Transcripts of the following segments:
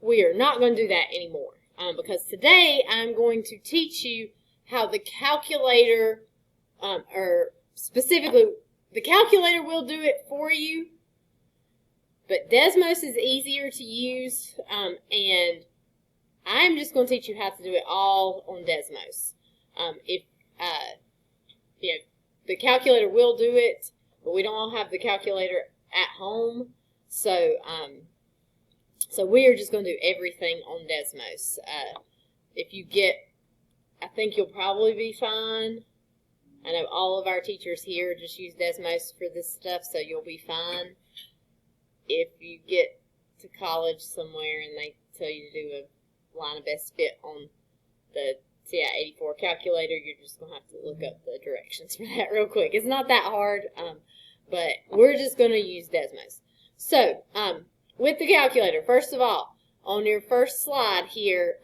we are not going to do that anymore because today I'm going to teach you how the calculator, or specifically, the calculator will do it for you, but Desmos is easier to use, and I'm just going to teach you how to do it all on Desmos. The calculator will do it, but we don't all have the calculator at home, so we are just going to do everything on Desmos. If you get, I think you'll probably be fine. I know all of our teachers here just use Desmos for this stuff, so you'll be fine. If you get to college somewhere and they tell you to do a line of best fit on the TI-84 calculator, you're just going to have to look up the directions for that real quick. It's not that hard, but we're just going to use Desmos. So, with the calculator, first of all, on your first slide here,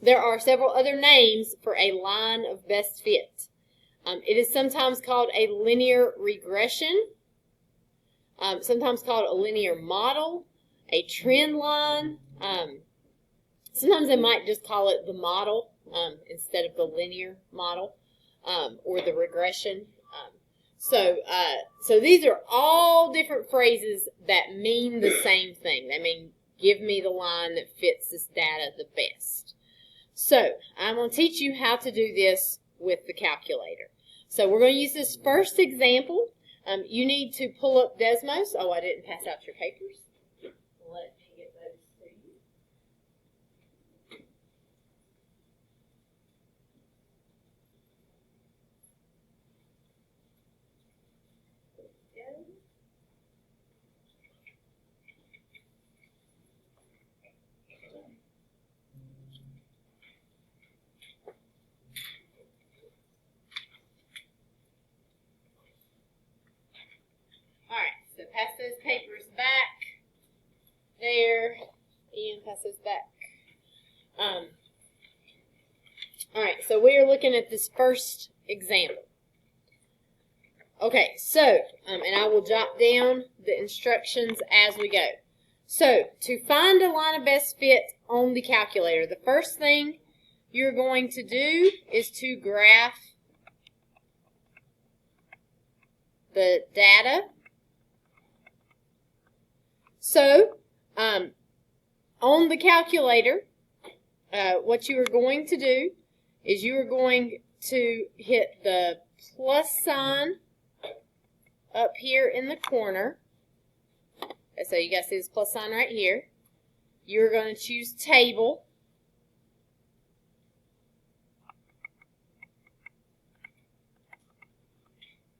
there are several other names for a line of best fit. It is sometimes called a linear regression, sometimes called a linear model, a trend line. Sometimes they might just call it the model instead of the linear model, or the regression. So these are all different phrases that mean the same thing. They mean, give me the line that fits this data the best. So I'm going to teach you how to do this with the calculator. So we're going to use this first example. You need to pull up Desmos. Oh, I didn't pass out your papers. Let me get those to you. So pass those papers back there. Ian, pass those back. All right, so we are looking at this first example. Okay, so, and I will jot down the instructions as we go. So, to find a line of best fit on the calculator, the first thing you're going to do is to graph the data. So, on the calculator, what you are going to do is you are going to hit the plus sign up here in the corner. So you guys see this plus sign right here. You're going to choose table.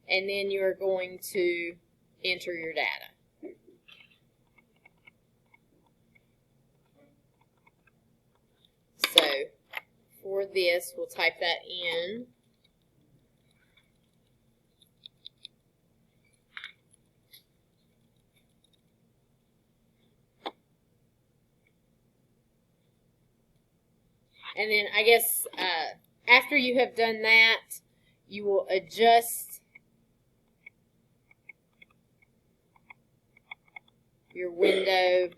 And then you're going to enter your data. So for this, we'll type that in. And then I guess after you have done that, you will adjust your window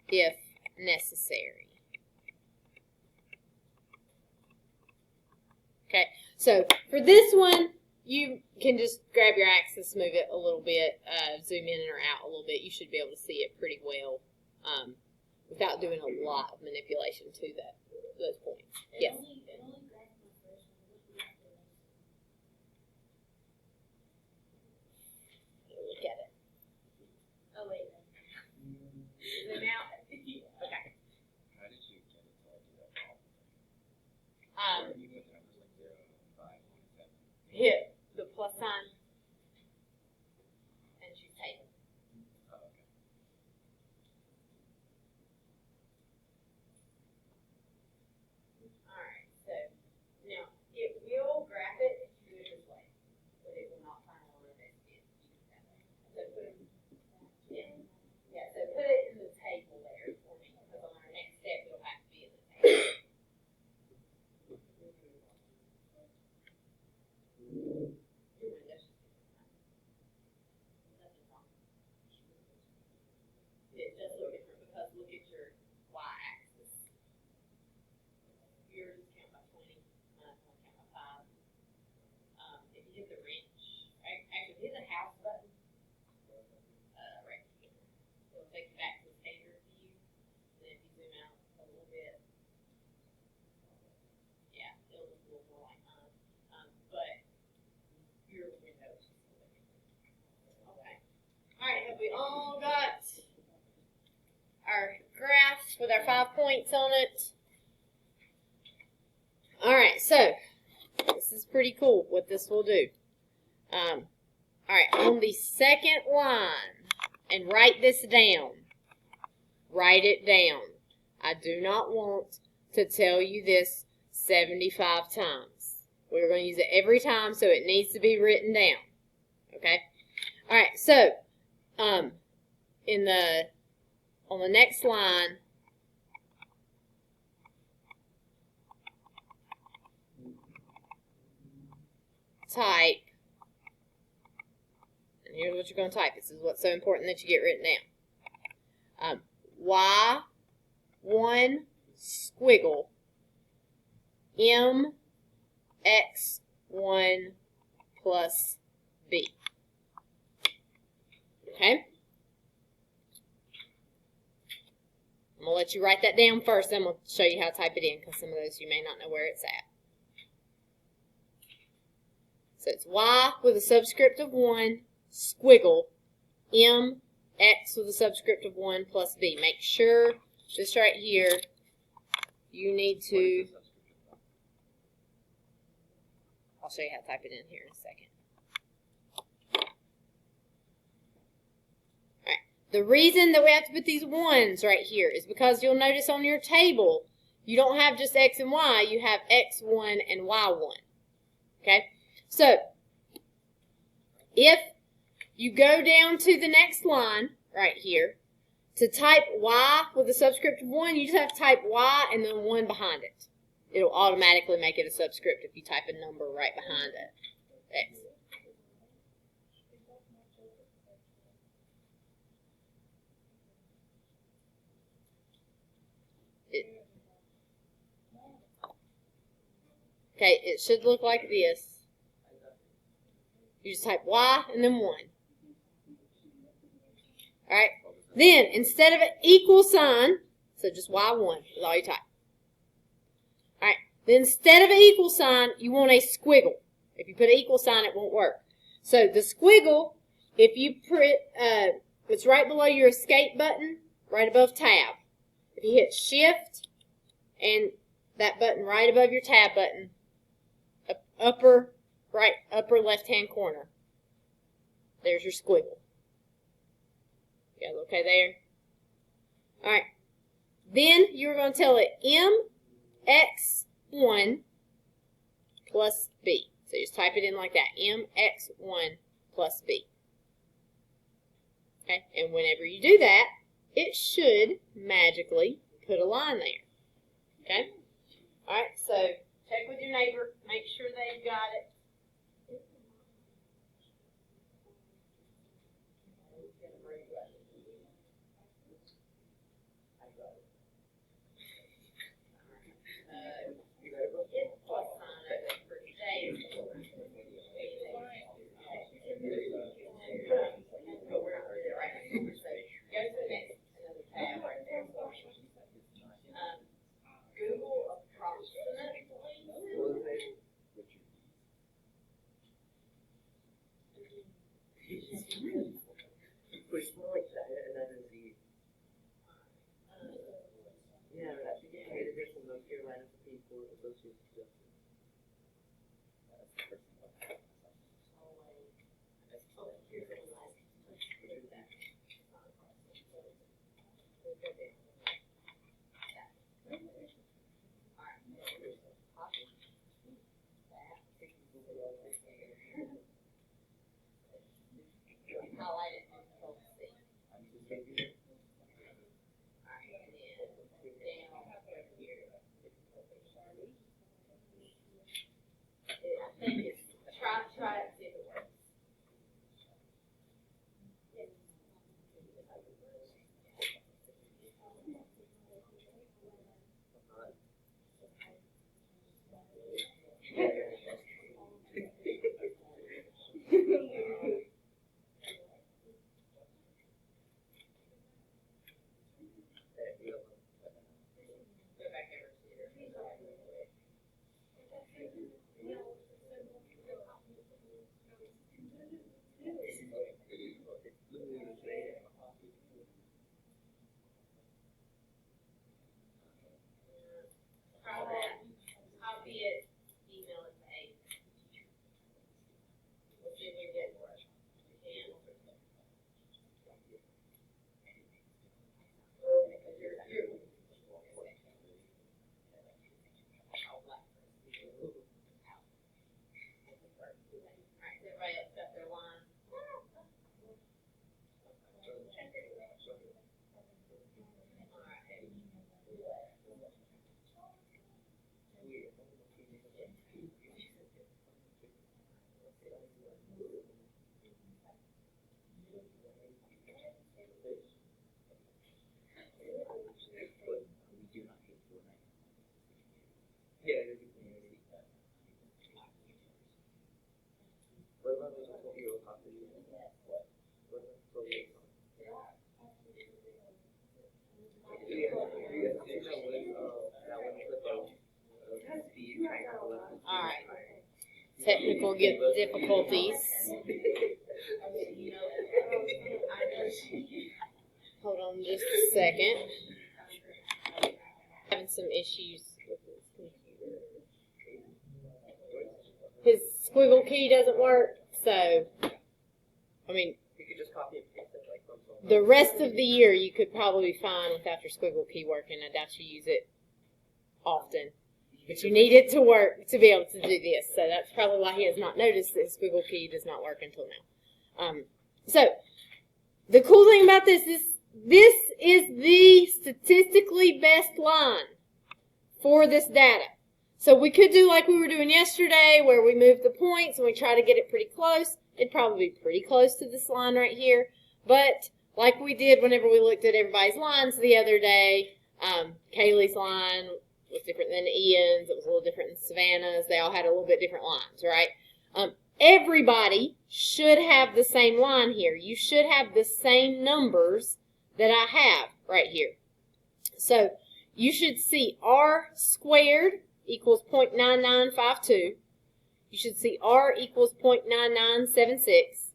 if necessary. Okay, so for this one, you can just grab your axis, move it a little bit, zoom in or out a little bit. You should be able to see it pretty well without doing a lot of manipulation to those points. Yes? Look at it. Oh, wait. Zoom out. Okay. How did you get it to do that? Hit the plus sign and choose table. Oh, okay. Alright, with our 5 points on it. Alright, so this is pretty cool what this will do. Alright, on the second line, and write this down. Write it down. I do not want to tell you this 75 times. We're going to use it every time, so it needs to be written down. Okay? Alright, so, on the next line, type, and here's what you're going to type. This is what's so important that you get written down. Y1 squiggle mx1 plus b. Okay? I'm going to let you write that down first, then I'm going to show you how to type it in, because some of those you may not know where it's at. So it's y with a subscript of 1, squiggle, m, x with a subscript of 1 plus b. Make sure, this right here, you need to, I'll show you how to type it in here in a second. Alright, the reason that we have to put these 1s right here is because you'll notice on your table, you don't have just x and y, you have x1 and y1. Okay? So, if you go down to the next line, right here, to type y with a subscript of 1, you just have to type y and then 1 behind it. It'll automatically make it a subscript if you type a number right behind it. X. Okay, it should look like this. You just type y and then 1. Alright, then instead of an equal sign, so just y1 is all you type. Alright, then instead of an equal sign, you want a squiggle. If you put an equal sign, it won't work. So the squiggle, if you put, it's right below your escape button, right above tab. If you hit shift and that button right above your tab button, upper left hand corner, there's your squiggle. You got it okay there? Alright. Then you're going to tell it mx1 plus b. So just type it in like that. mx1 plus b. Okay? And whenever you do that, it should magically put a line there. Okay? Alright, so check with your neighbor. Make sure they've got it. Try it, see if it works. technical difficulties. Hold on just a second. Having some issues with his computer. His squiggle key doesn't work, so I mean, You could just copy and paste it like from someone. the rest of the year you could probably be fine without your squiggle key working. I doubt you use it often. But you need it to work to be able to do this. So that's probably why he has not noticed that his squiggle key does not work until now. So the cool thing about this is the statistically best line for this data. So we could do like we were doing yesterday where we move the points and we try to get it pretty close. It'd probably be pretty close to this line right here. But like we did whenever we looked at everybody's lines the other day, Kaylee's line was different than Ian's. It was a little different than Savannah's. They all had a little bit different lines, right? Everybody should have the same line here. You should have the same numbers that I have right here. So you should see R squared equals 0.9952. You should see R equals 0.9976.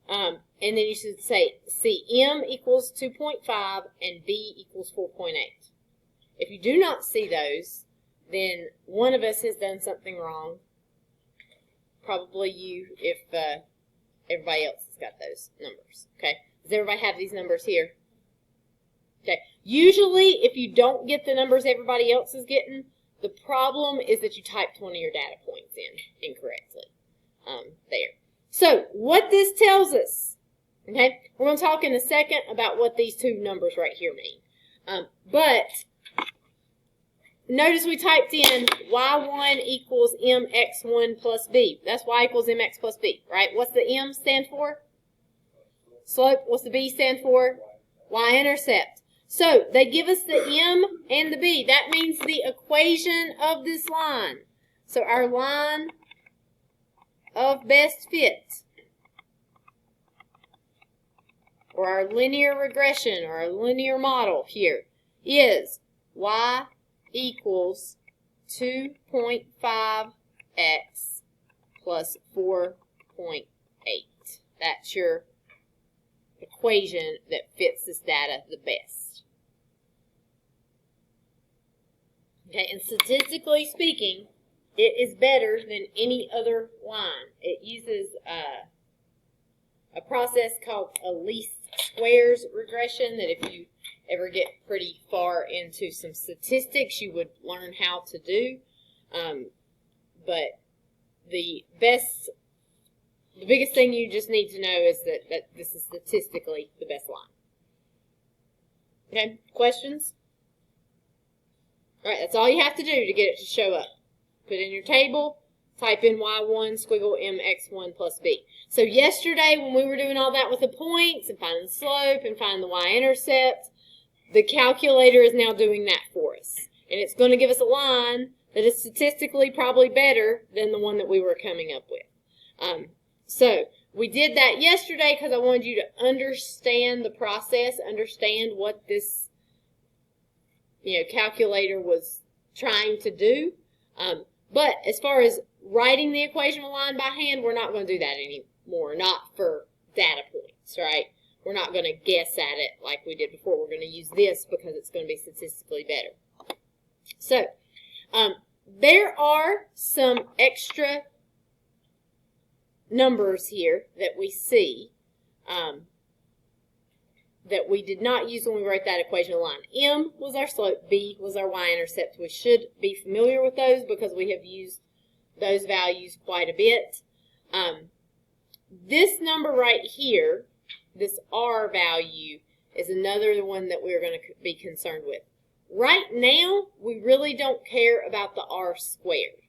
And then you should see M equals 2.5 and B equals 4.8. If you do not see those, then one of us has done something wrong. Probably you, if everybody else has got those numbers. Okay? Does everybody have these numbers here? Okay. Usually, if you don't get the numbers everybody else is getting, the problem is that you typed one of your data points in incorrectly. There. So, what this tells us, okay, we're going to talk in a second about what these two numbers right here mean. But notice we typed in y1 equals mx1 plus b. That's y equals mx plus b, right? What's the m stand for? Slope. What's the b stand for? Y-intercept. So, they give us the m and the b. That means the equation of this line. So, our line of best fit, or our linear regression, or our linear model here, is y equals 2.5x plus 4.8. That's your equation that fits this data the best. Okay, and statistically speaking, it is better than any other line. It uses a process called a least squares regression that if you ever get pretty far into some statistics, you would learn how to do. But the biggest thing you just need to know is that this is statistically the best line. Okay, questions? All right, that's all you have to do to get it to show up. Put in your table, type in y1, squiggle mx1 plus b. So yesterday when we were doing all that with the points and finding the slope and finding the y-intercept, the calculator is now doing that for us. And it's going to give us a line that is statistically probably better than the one that we were coming up with. So we did that yesterday because I wanted you to understand the process, understand what this calculator was trying to do. But as far as writing the equation line by hand, we're not going to do that anymore, not for data points, right? We're not going to guess at it like we did before. We're going to use this because it's going to be statistically better. So, there are some extra numbers here that we see that we did not use when we wrote that equation line. M was our slope, B was our y-intercept. We should be familiar with those because we have used those values quite a bit. This number right here, this R value, is another one that we're going to be concerned with. Right now, we really don't care about the R squared.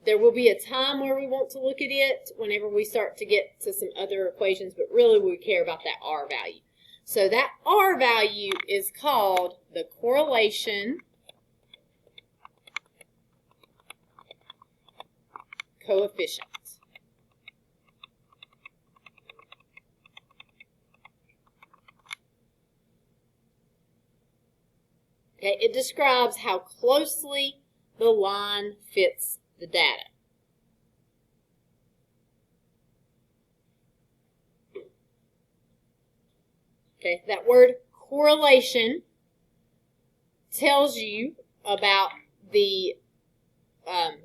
There will be a time where we want to look at it whenever we start to get to some other equations, but really we care about that R value. So that R value is called the correlation coefficient. Okay, it describes how closely the line fits the data. Okay, that word correlation tells you about the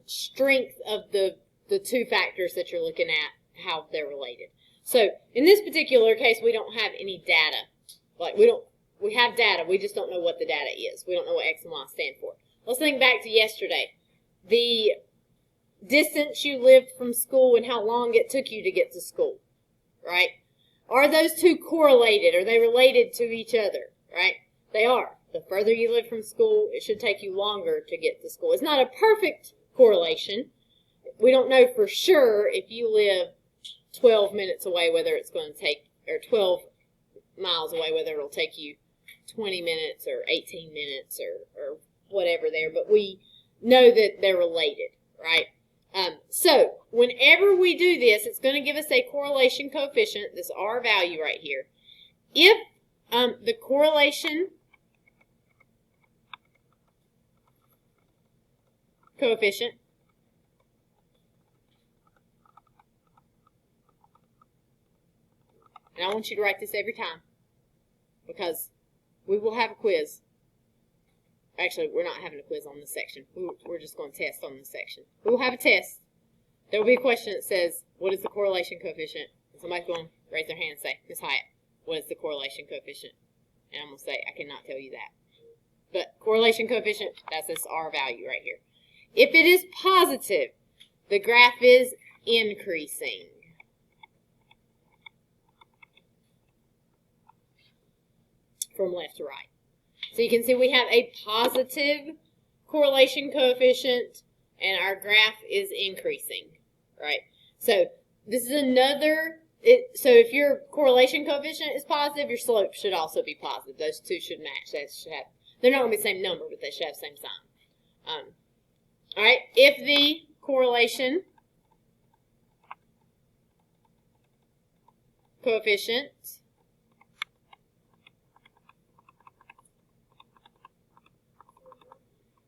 strength of the two factors that you're looking at, how they're related. So in this particular case, we don't have any data. Like we have data, we just don't know what the data is. We don't know what X and Y stand for. Let's think back to yesterday. The distance you lived from school and how long it took you to get to school, right? Are those two correlated? Are they related to each other, right? They are. The further you live from school, it should take you longer to get to school. It's not a perfect correlation. We don't know for sure if you live 12 minutes away whether it's going to take, or 12 miles away, whether it'll take you 20 minutes or 18 minutes or whatever there. But we know that they're related, right? So whenever we do this, it's going to give us a correlation coefficient, this R value right here. If the correlation coefficient and I want you to write this every time because we will have a quiz. Actually, we're not having a quiz on this section. We're just going to test on this section. We will have a test. There will be a question that says, what is the correlation coefficient? And somebody's going to raise their hand and say, Ms. Hyatt, what is the correlation coefficient? And I'm going to say, I cannot tell you that. But correlation coefficient, that's this R value right here. If it is positive, the graph is increasing. From left to right. So you can see we have a positive correlation coefficient and our graph is increasing, right? So this is another, so if your correlation coefficient is positive, your slope should also be positive. Those two should match. They should have, they're not going to be the same number, but they should have the same sign. All right, if the correlation coefficient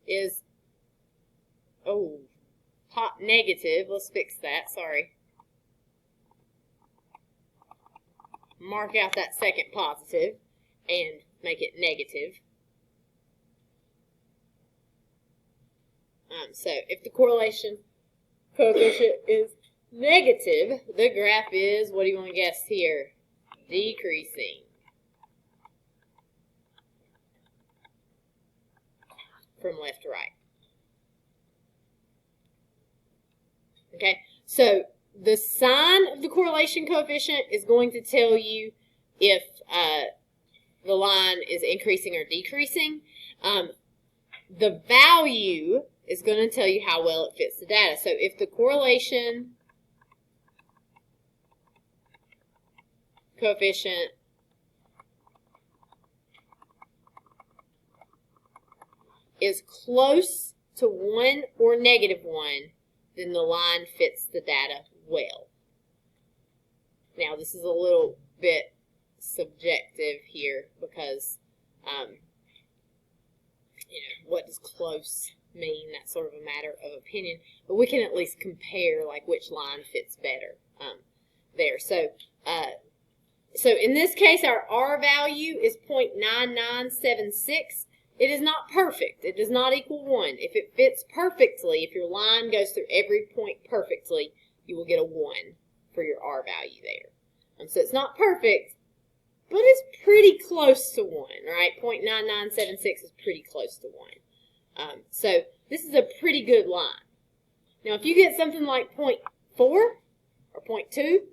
is, negative, let's fix that, sorry. Mark out that second positive and make it negative. So if the correlation coefficient is negative, the graph is, what do you want to guess here? Decreasing. From left to right. Okay, so the sign of the correlation coefficient is going to tell you if the line is increasing or decreasing. The value is going to tell you how well it fits the data. So if the correlation coefficient is close to 1 or negative 1, then the line fits the data well. Now, this is a little bit subjective here because, what does close mean? That's sort of a matter of opinion. But we can at least compare, like, which line fits better there. So in this case, our R value is 0.9976. It is not perfect. It does not equal 1. If it fits perfectly, if your line goes through every point perfectly, you will get a 1 for your R value there. So it's not perfect, but it's pretty close to 1, right? 0.9976 is pretty close to 1. So this is a pretty good line. Now, if you get something like 0.4 or 0.2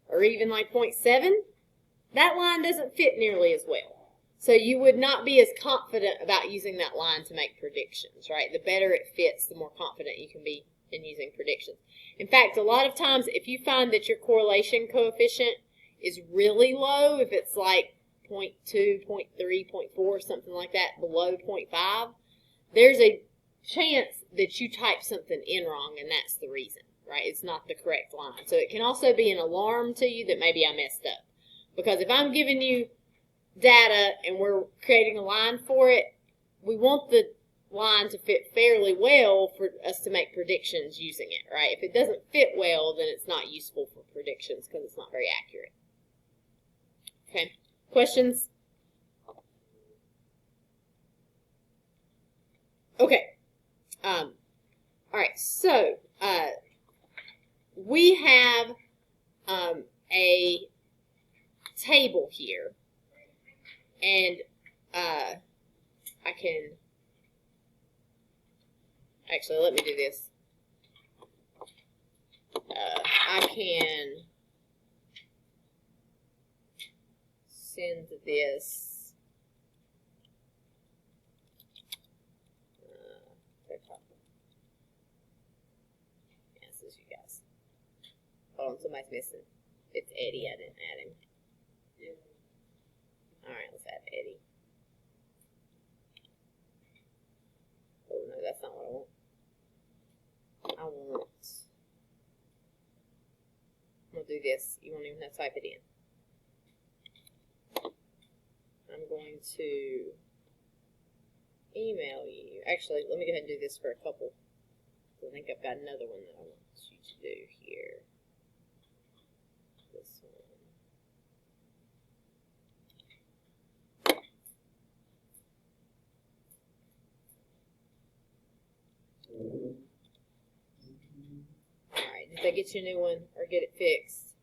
or even like 0.7, that line doesn't fit nearly as well. So you would not be as confident about using that line to make predictions, right? The better it fits, the more confident you can be in using predictions. In fact, a lot of times if you find that your correlation coefficient is really low, if it's like 0.2, 0.3, 0.4, something like that, below 0.5, there's a chance that you typed something in wrong, and that's the reason, right? It's not the correct line. So it can also be an alarm to you that maybe I messed up. Because if I'm giving you data and we're creating a line for it, we want the line to fit fairly well for us to make predictions using it, right? If it doesn't fit well, then it's not useful for predictions because it's not very accurate. Okay, Questions? Okay. All right. So we have a table here, and I can actually let me do this. I can send this. This is you guys. Hold on, somebody's missing. It's Eddie. I didn't add him. All right, let's add Eddie. Oh no, that's not what I want. I'm gonna do this. You won't even have to type it in. I'm going to email you. Actually, let me go ahead and do this for a couple. I think I've got another one that I want you to do here. This one. Alright, did they get you a new one or get it fixed?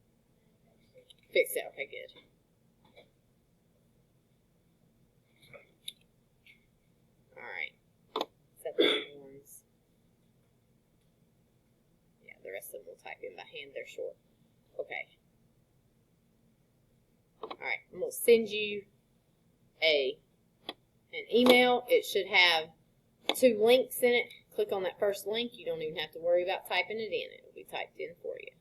Fix it, okay, good. Alright. Set the new ones. Yeah, the rest of them will type in by hand, they're short. Okay. Alright, I'm going to send you an email. It should have 2 links in it. Click on that first link. You don't even have to worry about typing it in. It will be typed in for you.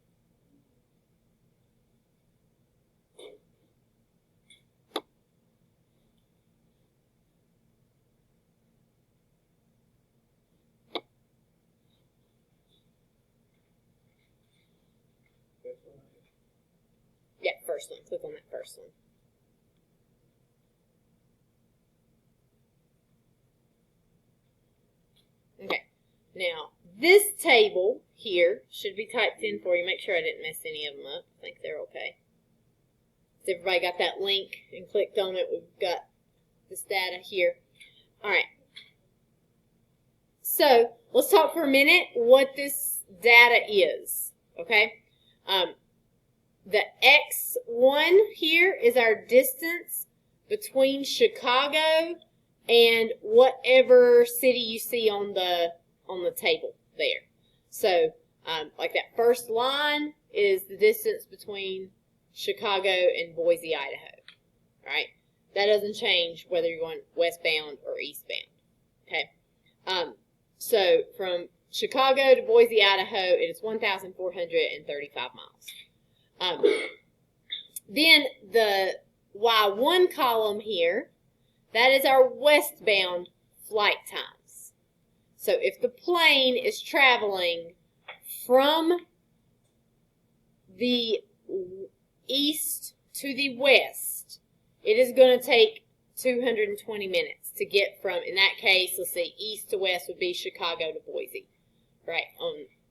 Yeah, first one. Click on that first one. Okay. Now, this table here should be typed in for you. Make sure I didn't mess any of them up. I think they're okay. So everybody got that link and clicked on it. We've got this data here. All right. So let's talk for a minute what this data is. Okay. The X1 here is our distance between Chicago and whatever city you see on the table there. So, like that first line is the distance between Chicago and Boise, Idaho. All right, that doesn't change whether you're going westbound or eastbound. Okay, so from Chicago to Boise, Idaho, it is 1,435 miles. Then the Y1 column here, that is our westbound flight times. So if the plane is traveling from the east to the west, it is going to take 220 minutes to get from, in that case, let's see, east to west would be Chicago to Boise. Right,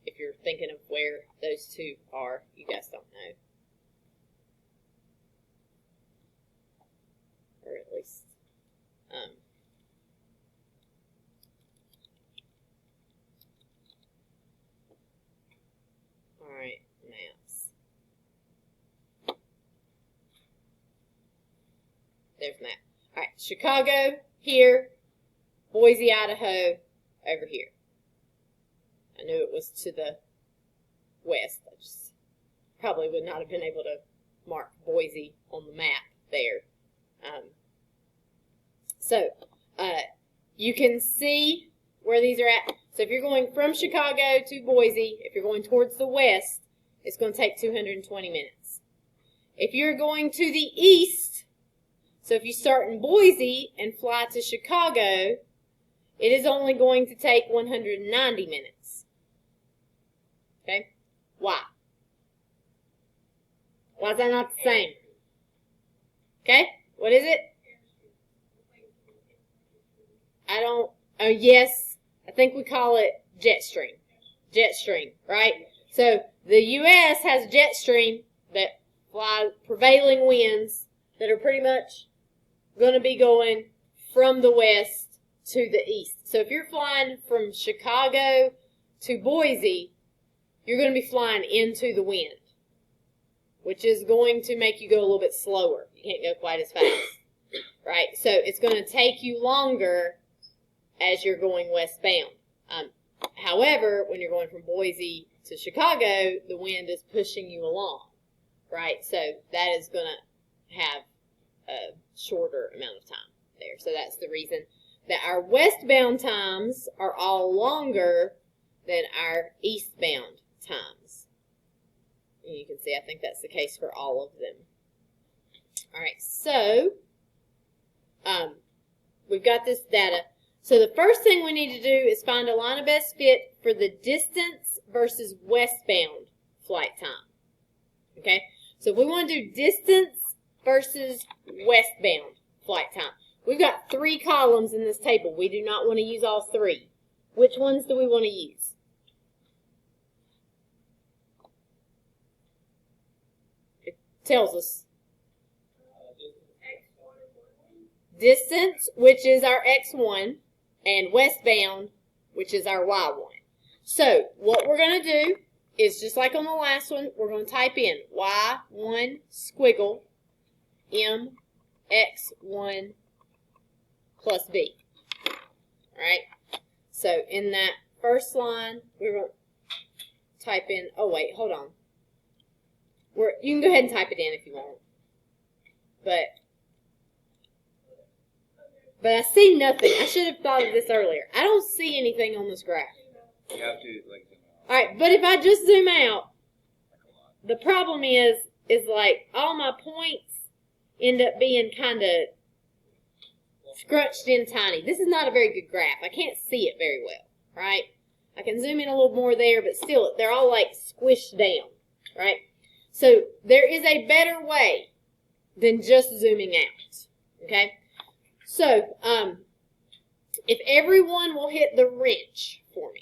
if you're thinking of where those two are, you guys don't know. Or at least, all right, maps. There's map. All right, Chicago here, Boise, Idaho over here. I knew it was to the west. I just probably would not have been able to mark Boise on the map there. So you can see where these are at. So if you're going from Chicago to Boise, if you're going towards the west, it's going to take 220 minutes. If you're going to the east, so if you start in Boise and fly to Chicago, it is only going to take 190 minutes. Okay? Why? Why is that not the same? Okay? What is it? Yes, I think we call it Jetstream. Jetstream, right? So the U.S. has Jetstream that flies prevailing winds that are pretty much going to be going from the west to the east. So if you're flying from Chicago to Boise, you're going to be flying into the wind, which is going to make you go a little bit slower. You can't go quite as fast, right? So it's going to take you longer as you're going westbound. However, when you're going from Boise to Chicago, the wind is pushing you along, right? So that is going to have a shorter amount of time there. So that's the reason that our westbound times are all longer than our eastbound times. And you can see, I think that's the case for all of them. All right, so we've got this data. So the first thing we need to do is find a line of best fit for the distance versus westbound flight time. Okay, so we want to do distance versus westbound flight time. We've got 3 columns in this table. We do not want to use all 3. Which ones do we want to use? It tells us. Distance, which is our x1, and westbound, which is our y1. So what we're going to do is, just like on the last one, we're going to type in y1 squiggle mx1 plus b. All right. So in that first line, we're going to type in, oh wait, hold on. You can go ahead and type it in if you want. But I see nothing. I should have thought of this earlier. I don't see anything on this graph. You have to, like, All right, but if I just zoom out, the problem is like all my points end up being kind of scrunched in tiny. This is not a very good graph. I can't see it very well, right? I can zoom in a little more there, but still, they're all like squished down, right? So there is a better way than just zooming out, okay? So if everyone will hit the wrench for me.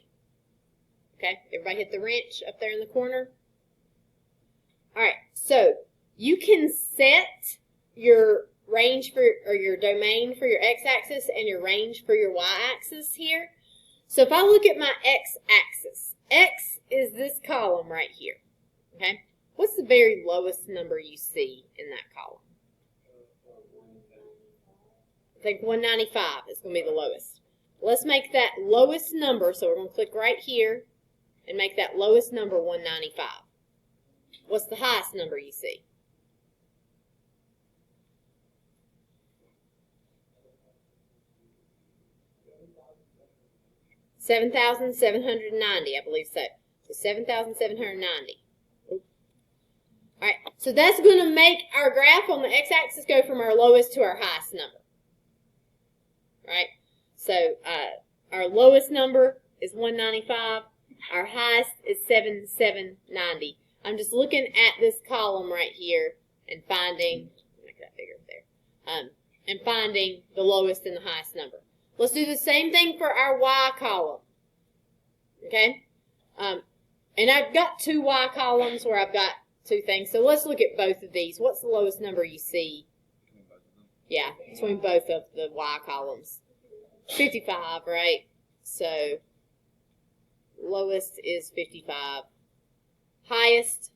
Okay, everybody hit the wrench up there in the corner. All right, so you can set your range for, or your domain for your x-axis and your range for your y-axis here. So if I look at my x-axis, x is this column right here. Okay, what's the very lowest number you see in that column? I think 195 is going to be the lowest. Let's make that lowest number, so we're going to click right here and make that lowest number 195. What's the highest number you see? $7,790, I believe so. So 7,790. All right, so that's going to make our graph on the x-axis go from our lowest to our highest number. Right? So our lowest number is 195. Our highest is 7,790. I'm just looking at this column right here and finding, make that bigger there, and finding the lowest and the highest number. Let's do the same thing for our y column. Okay? And I've got 2 y columns where I've got 2 things. So let's look at both of these. What's the lowest number you see? Yeah, between both of the y columns. 55, right? So lowest is 55. Highest,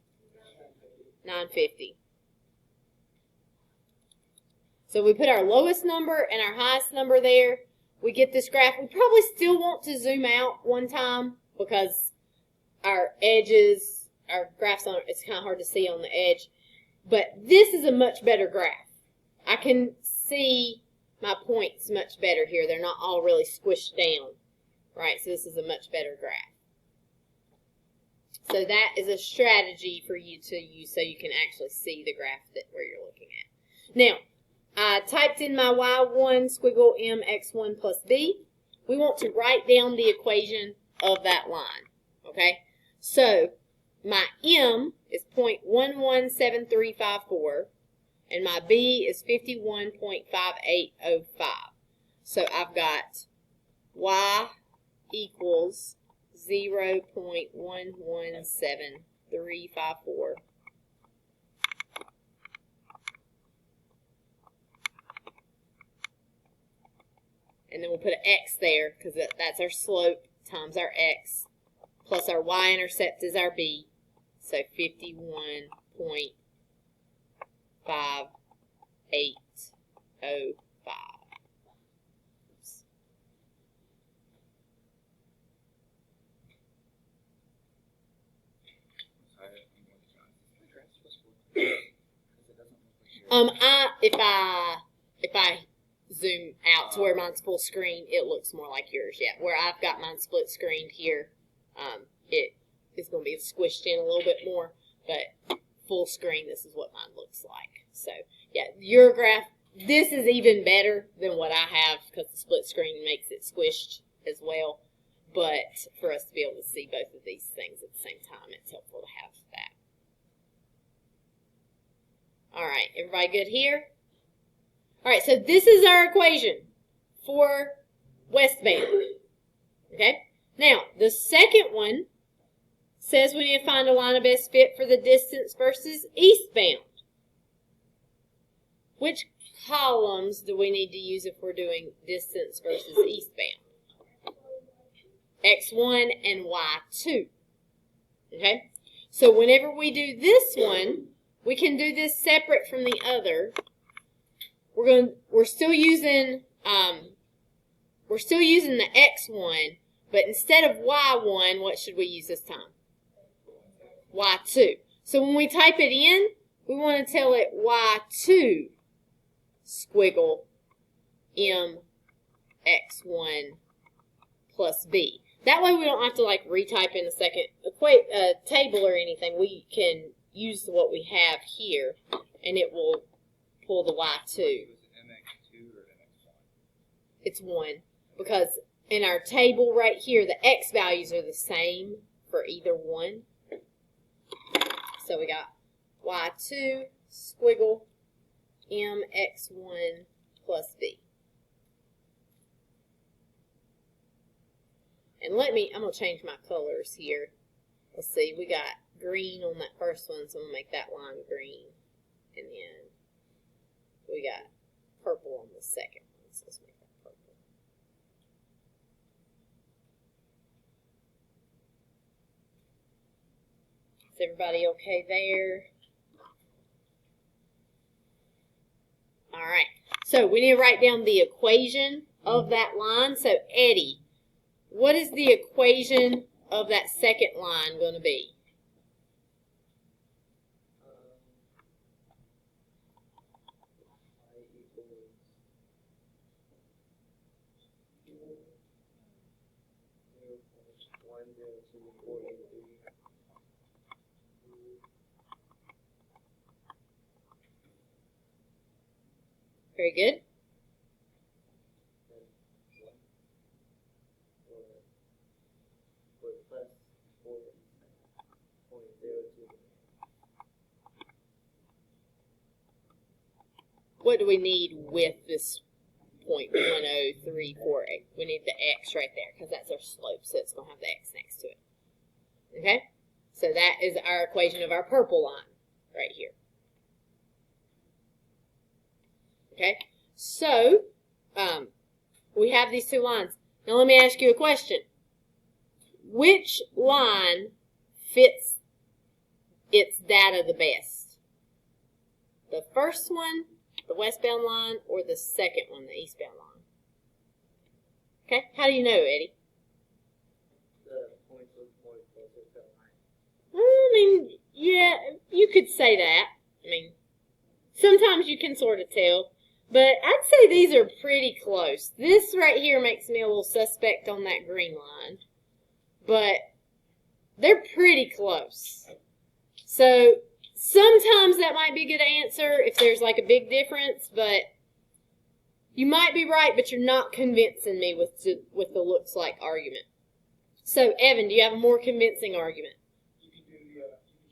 950. So we put our lowest number and our highest number there. We get this graph. We probably still want to zoom out one time because our edges, our graphs, it's kind of hard to see on the edge. But this is a much better graph. I can see my points much better here. They're not all really squished down, right? So this is a much better graph. So that is a strategy for you to use so you can actually see the graph where you're looking at. Now, I typed in my y1 squiggle m x1 plus b. We want to write down the equation of that line, okay? So my m is 0.117354. And my B is 51.5805. So I've got Y equals 0.117354 and then we'll put an X there because that's our slope times our X, plus our y-intercept is our B, so 51.5805. If I zoom out to where mine's full screen, it looks more like yours. Yeah, where I've got mine split screened here, it is going to be squished in a little bit more, but full screen, this is what mine looks like. So yeah, your graph, this is even better than what I have because the split screen makes it squished as well. But for us to be able to see both of these things at the same time, it's helpful to have that. All right, everybody good here? All right, so this is our equation for westbound. Okay? Now, the second one says we need to find a line of best fit for the distance versus eastbound. Which columns do we need to use if we're doing distance versus eastbound? X1 and Y2. Okay? So whenever we do this one, we can do this separate from the other. We're still using the X1, but instead of Y1, what should we use this time? Y2. So when we type it in, we want to tell it Y2 squiggle M X1 plus B. That way we don't have to like retype in a second table or anything. We can use what we have here, and it will pull the Y2. It's 1, because in our table right here, the X values are the same for either one. So we got Y2 squiggle MX1 plus B. And I'm going to change my colors here. Let's see, we got green on that first one, so I'm going to make that line green. And then we got purple on the second one, so let's make that purple. Is everybody okay there? All right, so we need to write down the equation of that line. So Eddie, what is the equation of that second line going to be? Very good. What do we need with this 0.10348? We need the X right there because that's our slope, so it's going to have the X next to it. Okay? So that is our equation of our purple line right here. Okay? So, we have these two lines. Now let me ask you a question. Which line fits its data the best? The first one, the westbound line, or the second one, the eastbound line? Okay, how do you know, Eddie? The points of the line. I mean, yeah, you could say that. I mean, sometimes you can sort of tell. But I'd say these are pretty close. This right here makes me a little suspect on that green line. But they're pretty close. So sometimes that might be a good answer if there's like a big difference, but you might be right, but you're not convincing me with the looks like argument. So Evan, do you have a more convincing argument? You can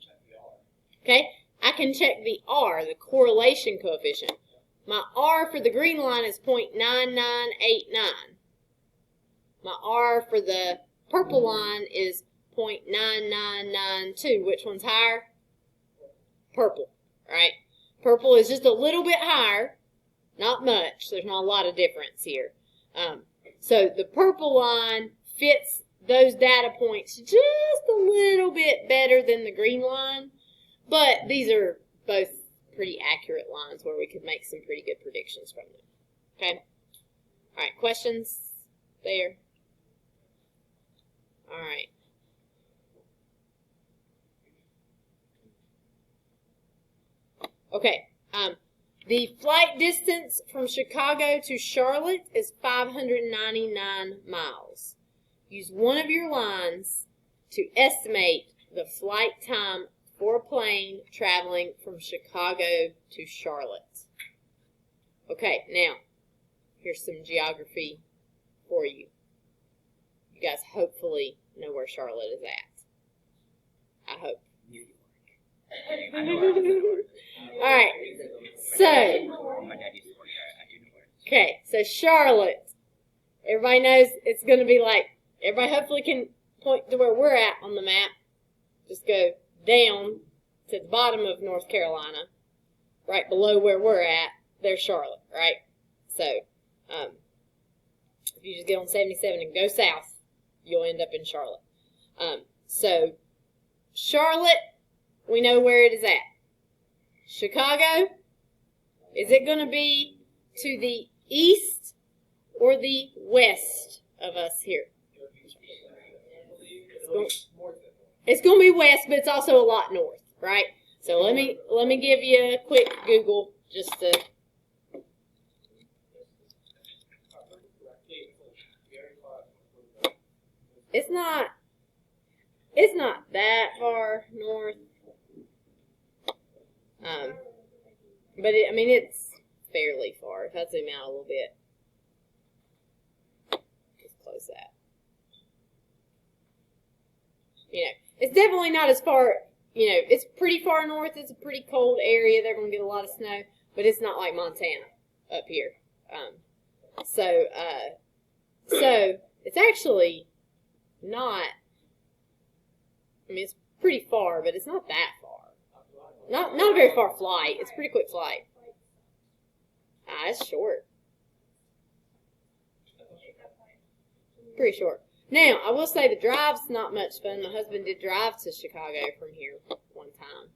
check the R. Okay, I can check the R, the correlation coefficient. My R for the green line is 0.9989. My R for the purple line is 0.9992. Which one's higher? Purple, right? Purple is just a little bit higher. Not much. There's not a lot of difference here. So the purple line fits those data points just a little bit better than the green line, but these are both pretty accurate lines where we could make some pretty good predictions from them. Okay? All right, questions there? All right. Okay. The flight distance from Chicago to Charlotte is 599 miles. Use one of your lines to estimate the flight time for a plane traveling from Chicago to Charlotte. Okay, now, here's some geography for you. You guys hopefully know where Charlotte is at. I hope. New York. I know where New York. All right. So, My dad used to work there. I do know where. okay, so Charlotte. Everybody knows it's going to be like, everybody hopefully can point to where we're at on the map. Just go down to the bottom of North Carolina, right below where we're at. There's Charlotte, right? So, if you just get on 77 and go south, you'll end up in Charlotte. So, Charlotte, we know where it is at. Chicago, is it going to be to the east or the west of us here? It's going to be west, but it's also a lot north, right? So let me give you a quick Google just to. It's not that far north. But it's fairly far. If I zoom out a little bit, just close that. It's definitely not as far. It's pretty far north. It's a pretty cold area. They're going to get a lot of snow, but it's not like Montana up here. So it's actually not. It's pretty far, but it's not that far. Not a very far flight. It's a pretty quick flight. It's short. Pretty short. Now, I will say the drive's not much fun. My husband did drive to Chicago from here one time.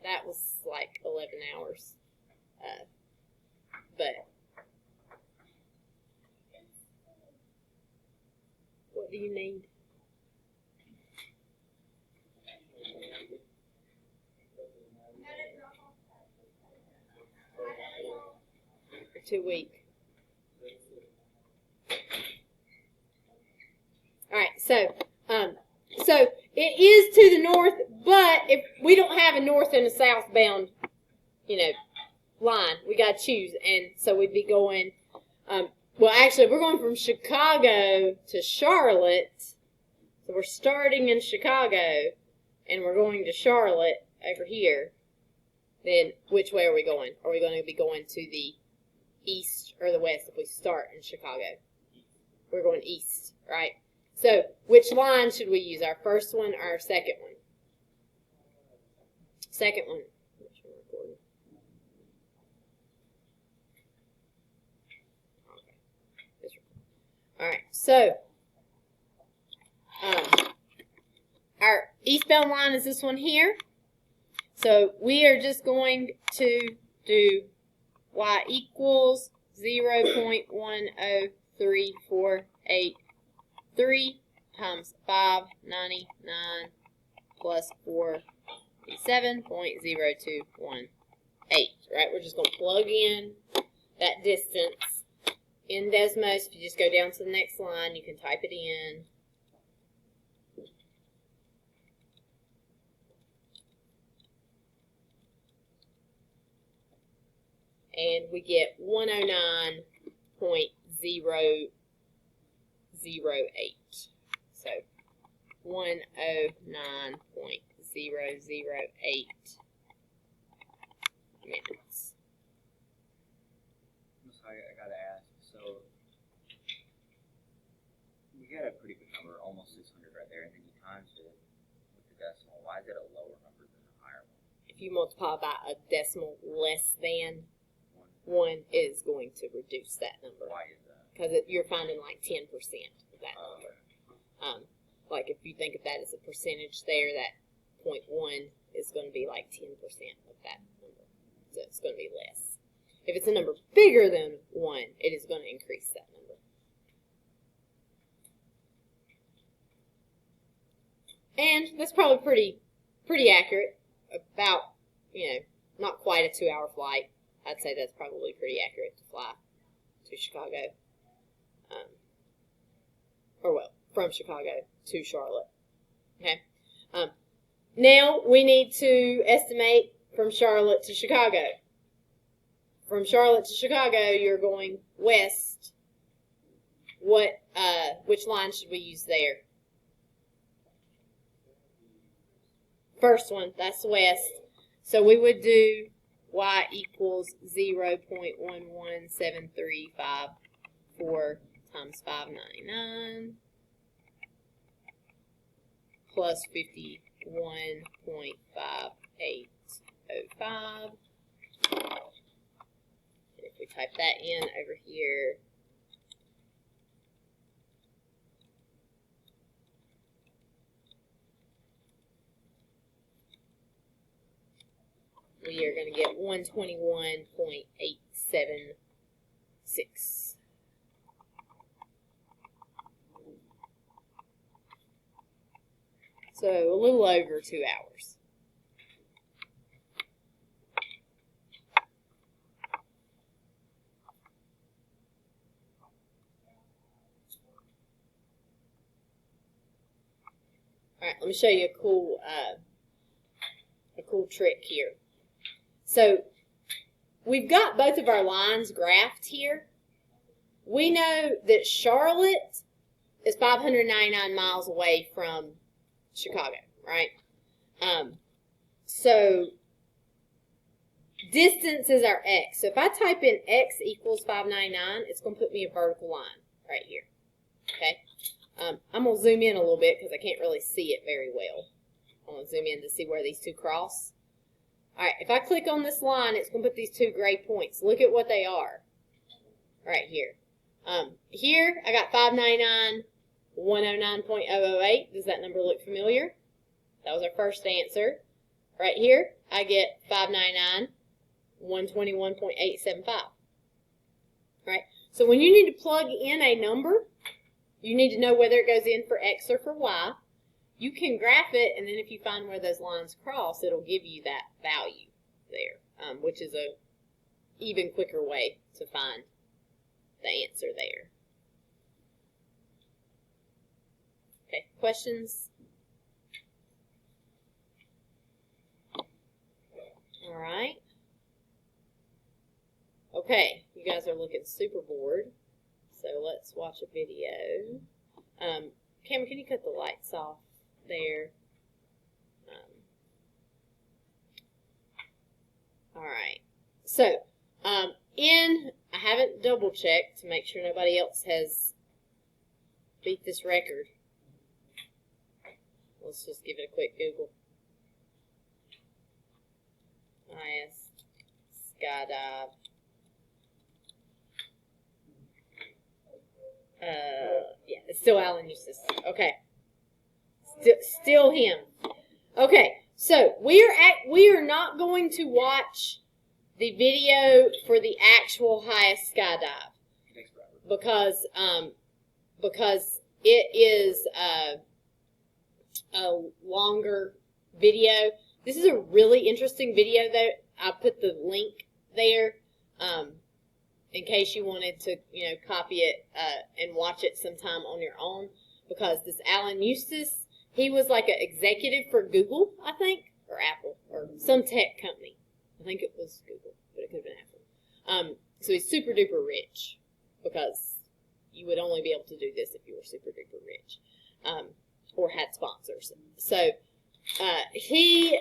That was like 11 hours. But what do you need? For 2 weeks. All right, so it is to the north, but if we don't have a north and a southbound, line, we got to choose, and so we'd be going. Well, actually, we're going from Chicago to Charlotte, so we're starting in Chicago, and we're going to Charlotte over here. Then, which way are we going? Are we going to be going to the east or the west if we start in Chicago? We're going east, right? So, which line should we use? Our first one or our second one? Second one. All right, so our eastbound line is this one here. So we are just going to do y equals 0.10348 times 599 plus 47.0218. Right? We're just going to plug in that distance in Desmos. If you just go down to the next line, you can type it in. And we get 109.008. So 109.008 minutes. I'm sorry, I gotta ask. So we got a pretty good number, almost 600 right there, and then you times it with the decimal. Why is it a lower number than a higher one? If you multiply by a decimal less than 1 is going to reduce that number. Why is that? because you're finding like 10% of that number. Like if you think of that as a percentage there, that 0.1 is going to be like 10% of that number. So it's going to be less. If it's a number bigger than 1, it is going to increase that number. And that's probably pretty accurate. About, not quite a 2-hour flight. I'd say that's probably pretty accurate to fly to Chicago. From Chicago to Charlotte. Okay. Now we need to estimate from Charlotte to Chicago. From Charlotte to Chicago, you're going west. Which line should we use there? First one, that's west. So we would do y equals 0.11734 times 599 plus 51.5805. If we type that in over here, we are going to get 121.876. So a little over 2 hours. All right, let me show you a cool trick here. So we've got both of our lines graphed here. We know that Charlotte is 599 miles away from Chicago, right? So distance is our x. So if I type in x equals 599, it's going to put me a vertical line right here. Okay? I'm going to zoom in a little bit because I can't really see it very well. I'm going to zoom in to see where these two cross. All right, if I click on this line, it's going to put these two gray points. Look at what they are right here. Here, I got 599, 109.008. Does that number look familiar? That was our first answer. Right here, I get 599, 121.875. All right, so when you need to plug in a number, you need to know whether it goes in for X or for Y. You can graph it, and then if you find where those lines cross, it'll give you that value there, which is a even quicker way to find the answer there. Okay, questions? All right. Okay, you guys are looking super bored, so let's watch a video. Cameron, can you cut the lights off there? All right. So, I haven't double checked to make sure nobody else has beat this record. Let's just give it a quick Google. IS skydive. Yeah, it's still Alan Eustace. Okay. Still him. Okay, so we are not going to watch the video for the actual highest skydive because it is a longer video. This is a really interesting video though. I put the link there in case you wanted to copy it and watch it sometime on your own, because this Alan Eustace, he was like an executive for Google, I think, or Apple, or some tech company. I think it was Google, but it could have been Apple. So he's super duper rich, because you would only be able to do this if you were super duper rich, or had sponsors. So he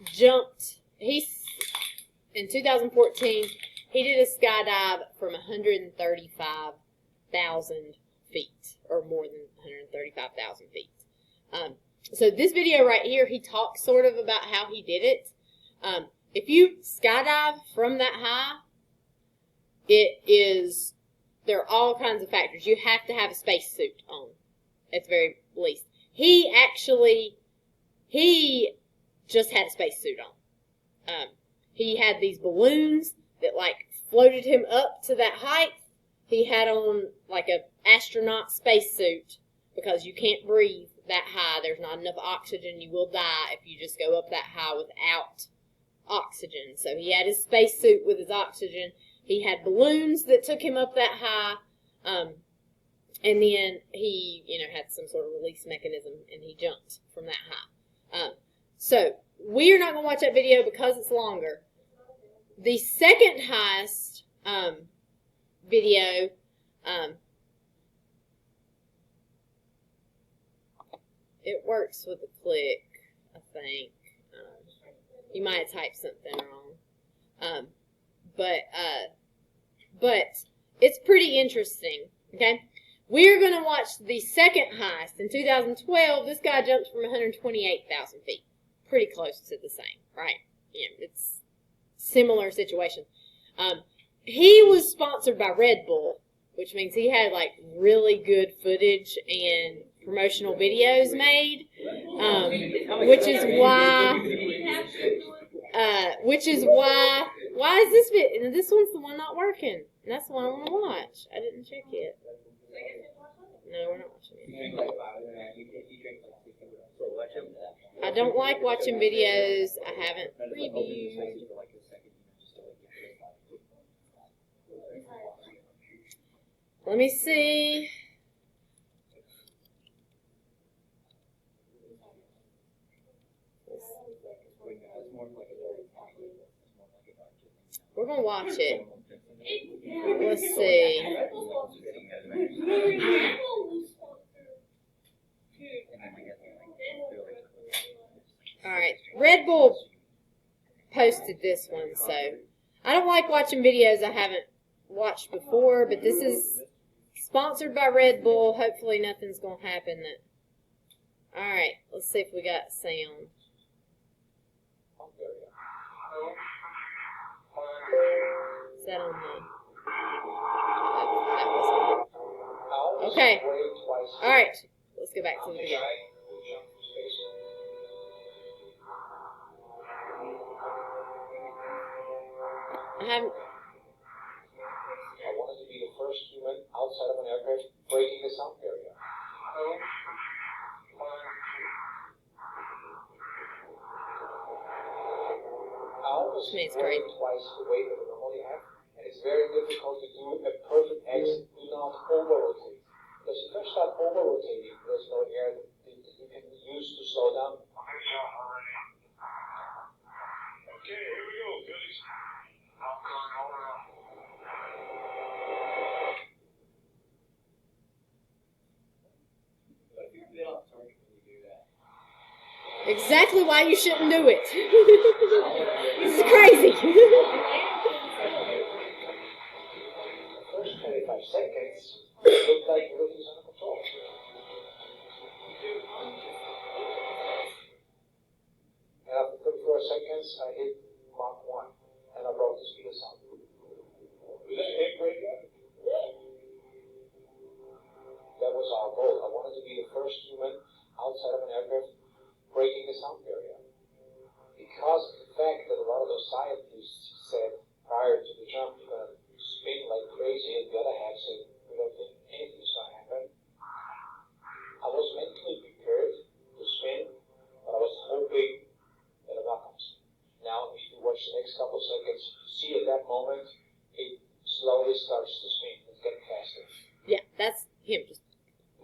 jumped. In 2014. He did a skydive from 135,000 feet, or more than 135,000 feet. So this video right here, he talks sort of about how he did it. If you skydive from that high, it is there are all kinds of factors. You have to have a spacesuit on, at the very least. He just had a spacesuit on. He had these balloons that like floated him up to that height. He had on like a astronaut spacesuit because you can't breathe that high. There's not enough oxygen. You will die if you just go up that high without oxygen. So he had his spacesuit with his oxygen. He had balloons that took him up that high. And then he, had some sort of release mechanism and he jumped from that high. So we're not going to watch that video because it's longer. The second highest video, it works with the click, I think. You might have typed something wrong. But it's pretty interesting, okay? We're going to watch the second highest. In 2012, this guy jumped from 128,000 feet. Pretty close to the same, right? It's similar situation. He was sponsored by Red Bull, which means he had like really good footage and promotional videos made, which is why is this video? This one's the one not working. And that's the one I want to watch. I didn't check it. No, we're not watching it. I don't like watching videos I haven't previewed. Let me see. We're going to watch it. Let's see. Alright, Red Bull posted this one, so I don't like watching videos I haven't watched before, but this is sponsored by Red Bull. Hopefully nothing's going to happen. Alright, let's see if we got sound. Is that on the... That was on. Okay. Alright, let's go back to the video. I wanted to be the first human outside of an aircraft breaking the sound barrier. I almost weighed twice the weight that I normally have, and it's very difficult to do a perfect exit. Do not over-rotate. Because if you start over-rotating, there's no air that you can use to slow down. Okay, here we go, guys. Exactly why you shouldn't do it. This is crazy. The first 25 seconds looked like everything's under control. And after 34 seconds, I hit Mach 1, and I broke the speed of sound. Was that a breaker? That was our goal. I wanted to be the first human outside of an aircraft breaking the sound barrier. Because of the fact that a lot of those scientists said prior to the jump, you're going to spin like crazy, and the other half said, we don't think anything's going to happen. I was mentally prepared to spin, but I was hoping that it comes. Now, if you watch the next couple seconds, see at that moment, it slowly starts to spin. It's getting faster. Yeah, that's him.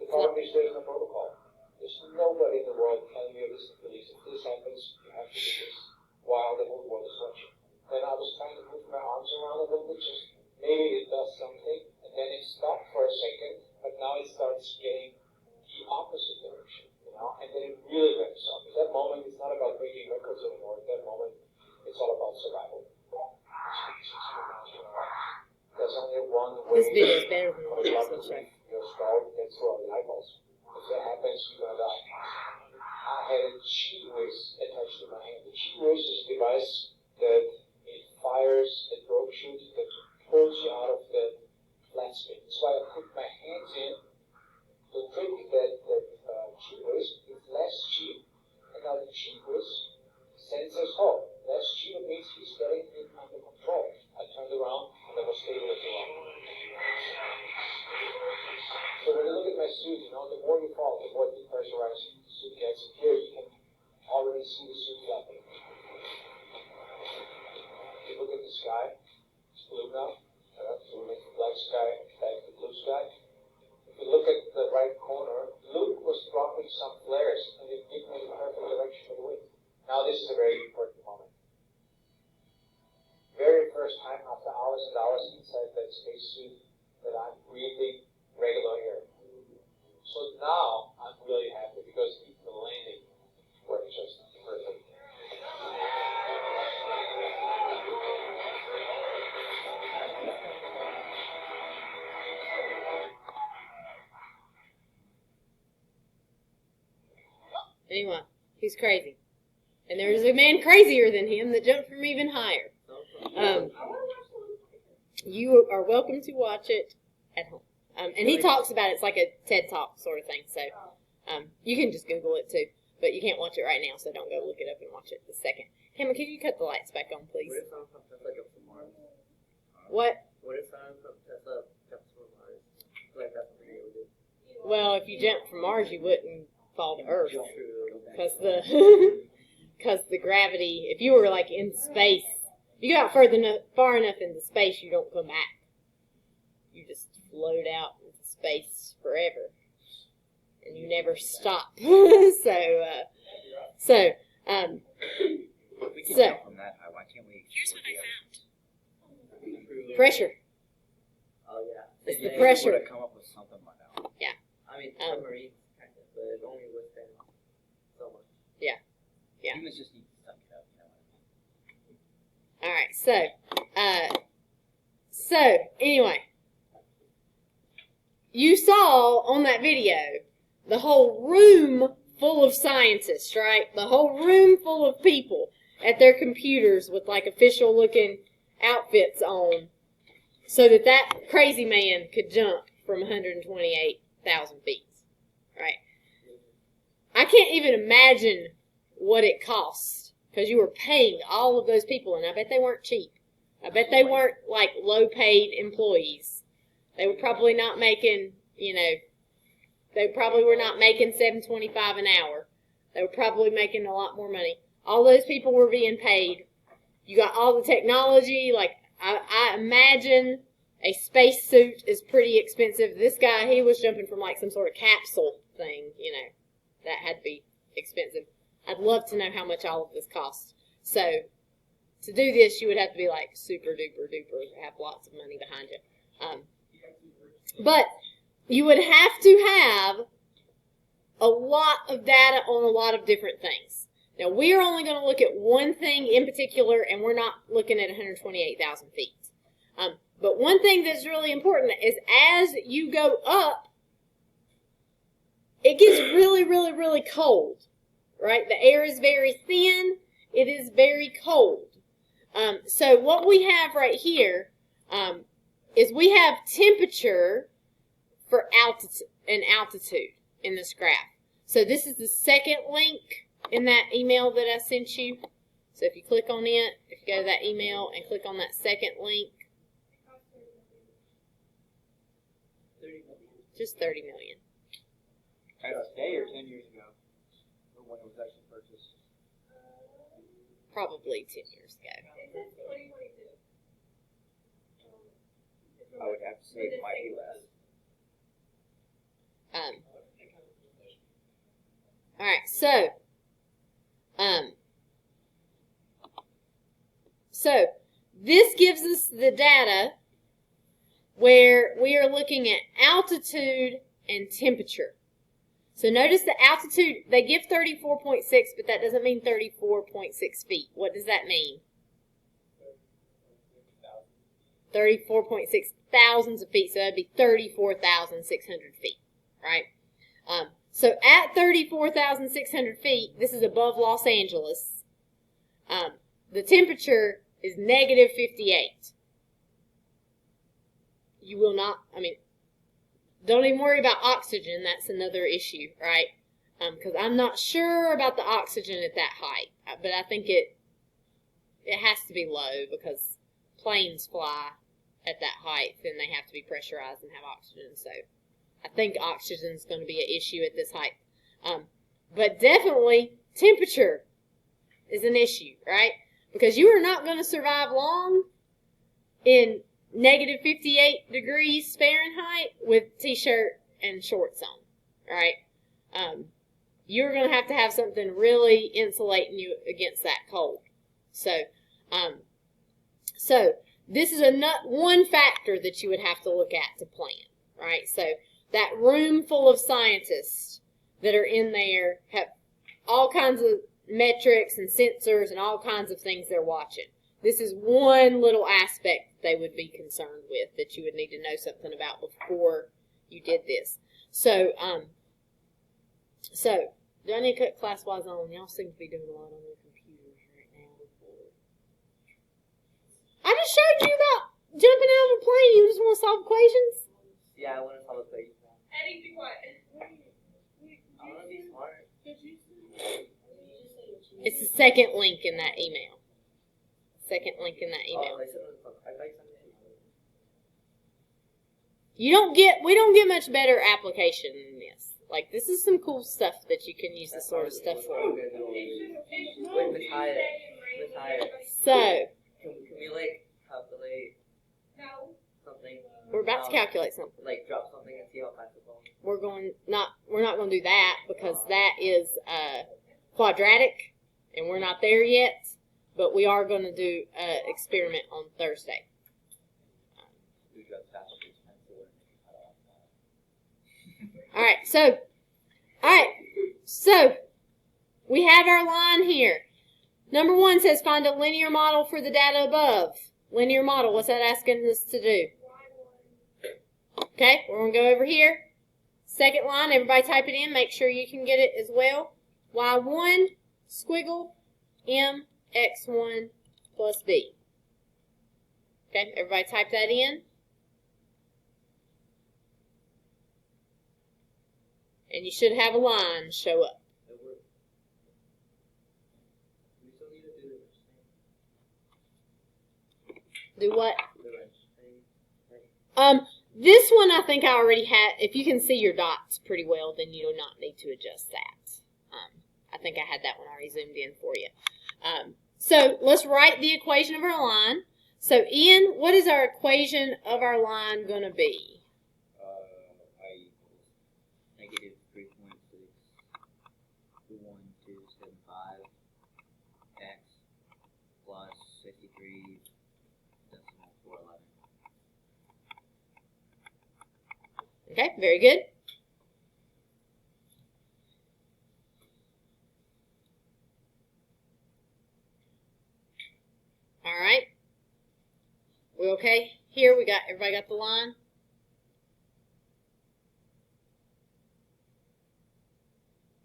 The problem is there's no protocol. There's nobody in the world telling you, listen, please, if this happens, you have to do this while the whole world is watching. Then I was trying to move my arms around a little bit, just maybe it does something, and then it stopped for a second, but now it starts getting the opposite direction, and then it really ramps up. At that moment, it's not about breaking records anymore. At that moment, it's all about survival. There's only one way. This video is better than the one I was going to show. Your skull gets through all the eyeballs. If that happens, you're going to die. I had a G-Whiz attached to my hand. The G-Whiz is a device that it fires a drogue chute that pulls you out of the flat spin. It's the more depressurized the suit gets. And here you can already see the suit flapping. If you look at the sky, it's blue now. So we make the black sky back to blue sky. If you look at the right corner, Luke was dropping some flares and it gave me the perfect direction of the wind. Now this is a very important moment. Very first time after hours and hours inside that spacesuit that I'm breathing regular air. So now I'm really happy because even the landing worked just perfect. Anyway, he's crazy. And there's a man crazier than him that jumped from even higher. You are welcome to watch it at home. And he talks about it. It's like a TED Talk sort of thing. So you can just Google it too. But you can't watch it right now, so don't go look it up and watch it the second. Cameron, can you cut the lights back on, please? What if someone from Tesla jumps from Mars? What? What if someone from Tesla jumps from Mars? Like that's something they would do. Well, if you jumped from Mars, you wouldn't fall to Earth. True. Because the gravity, if you were like in space, if you got far enough into space, you don't come back. You just float out into space forever, and you never stop. If we can So- jump from that high, why can't we? Here's what I found. True. Pressure. Oh yeah. It's the Yeah, pressure. Would have come up with something by now. I mean, submarines kind of, but it only withstand so much. Yeah. Humans just need to suck it up. You know what I mean? All right. So anyway, you saw on that video the whole room full of scientists, right? The whole room full of people at their computers with like official looking outfits on, so that crazy man could jump from 128,000 feet, right? I can't even imagine what it costs, because you were paying all of those people, and I bet they weren't cheap. I bet they weren't like low-paid employees. They were probably not making, they probably were not making $7.25 an hour. They were probably making a lot more money. All those people were being paid. You got all the technology. Like I imagine a spacesuit is pretty expensive. This guy, he was jumping from like some sort of capsule thing. That had to be expensive. I'd love to know how much all of this costs. So, to do this, you would have to be like super duper duper, have lots of money behind you. But you would have to have a lot of data on a lot of different things. Now, we're only going to look at one thing in particular, and we're not looking at 128,000 feet. But one thing that's really important is as you go up, it gets really, really, really cold. Right? The air is very thin. It is very cold. So what we have right here is we have temperature for altitude in this graph. So this is the second link in that email that I sent you. So if you click on it, if you go to that email and click on that second link, 30 million. just 30 million. As today or 10 years ago, or when it was actually purchased. Probably 10 years ago. I would have to say it might be less. All right, so this gives us the data where we are looking at altitude and temperature. So notice the altitude, they give 34.6, but that doesn't mean 34.6 feet. What does that mean? 34.6 thousands of feet, so that'd be 34,600 feet, right? So at 34,600 feet, this is above Los Angeles, the temperature is negative 58. You will not, don't even worry about oxygen. That's another issue, right? Because I'm not sure about the oxygen at that height. But I think it has to be low because planes fly at that height and they have to be pressurized and have oxygen. So I think oxygen is going to be an issue at this height. But definitely temperature is an issue, right? Because you are not going to survive long in negative 58 degrees Fahrenheit with t-shirt and shorts on, right? You're going to have something really insulating you against that cold. So this is one factor that you would have to look at to plan, right? So that room full of scientists that are in there have all kinds of metrics and sensors and all kinds of things they're watching. This is one little aspect they would be concerned with that you would need to know something about before you did this. So do I need to cut class-wise on? Y'all seem to be doing a lot on your computers right now. I just showed you about jumping out of a plane. You just want to solve equations? Yeah, I want to solve equations. Eddie, be quiet. I want to be smart. It's the second link in that email. Second link in that email. Oh, I said I thought you sent it. We don't get much better application than this. Like, this is some cool stuff that you can use this sort of stuff for. Wait, Miss Hyatt. So, Can we like calculate No. something? we're about to calculate something. Like drop something and see how fast it goes. We're not going to do that because that is quadratic, and we're not there yet. But we are going to do an experiment on Thursday. We got faster pencil and All right, so we have our line here. Number 1 says find a linear model for the data above. Linear model, what's that asking us to do? Okay, we're going to go over here. Second line, everybody type it in. Make sure you can get it as well. Y1, squiggle, M, X1 plus B. Okay, everybody type that in. And you should have a line show up. We still need to do the Do what? wrench thing. This one I think I already had. If you can see your dots pretty well, then you do not need to adjust that. I think I had that one already zoomed in for you. So let's write the equation of our line. So Ian, what is our equation of our line going to be? I equals negative 3.61275 x plus 63.411. Okay, very good. All right. We okay? Here we got, everybody got the line?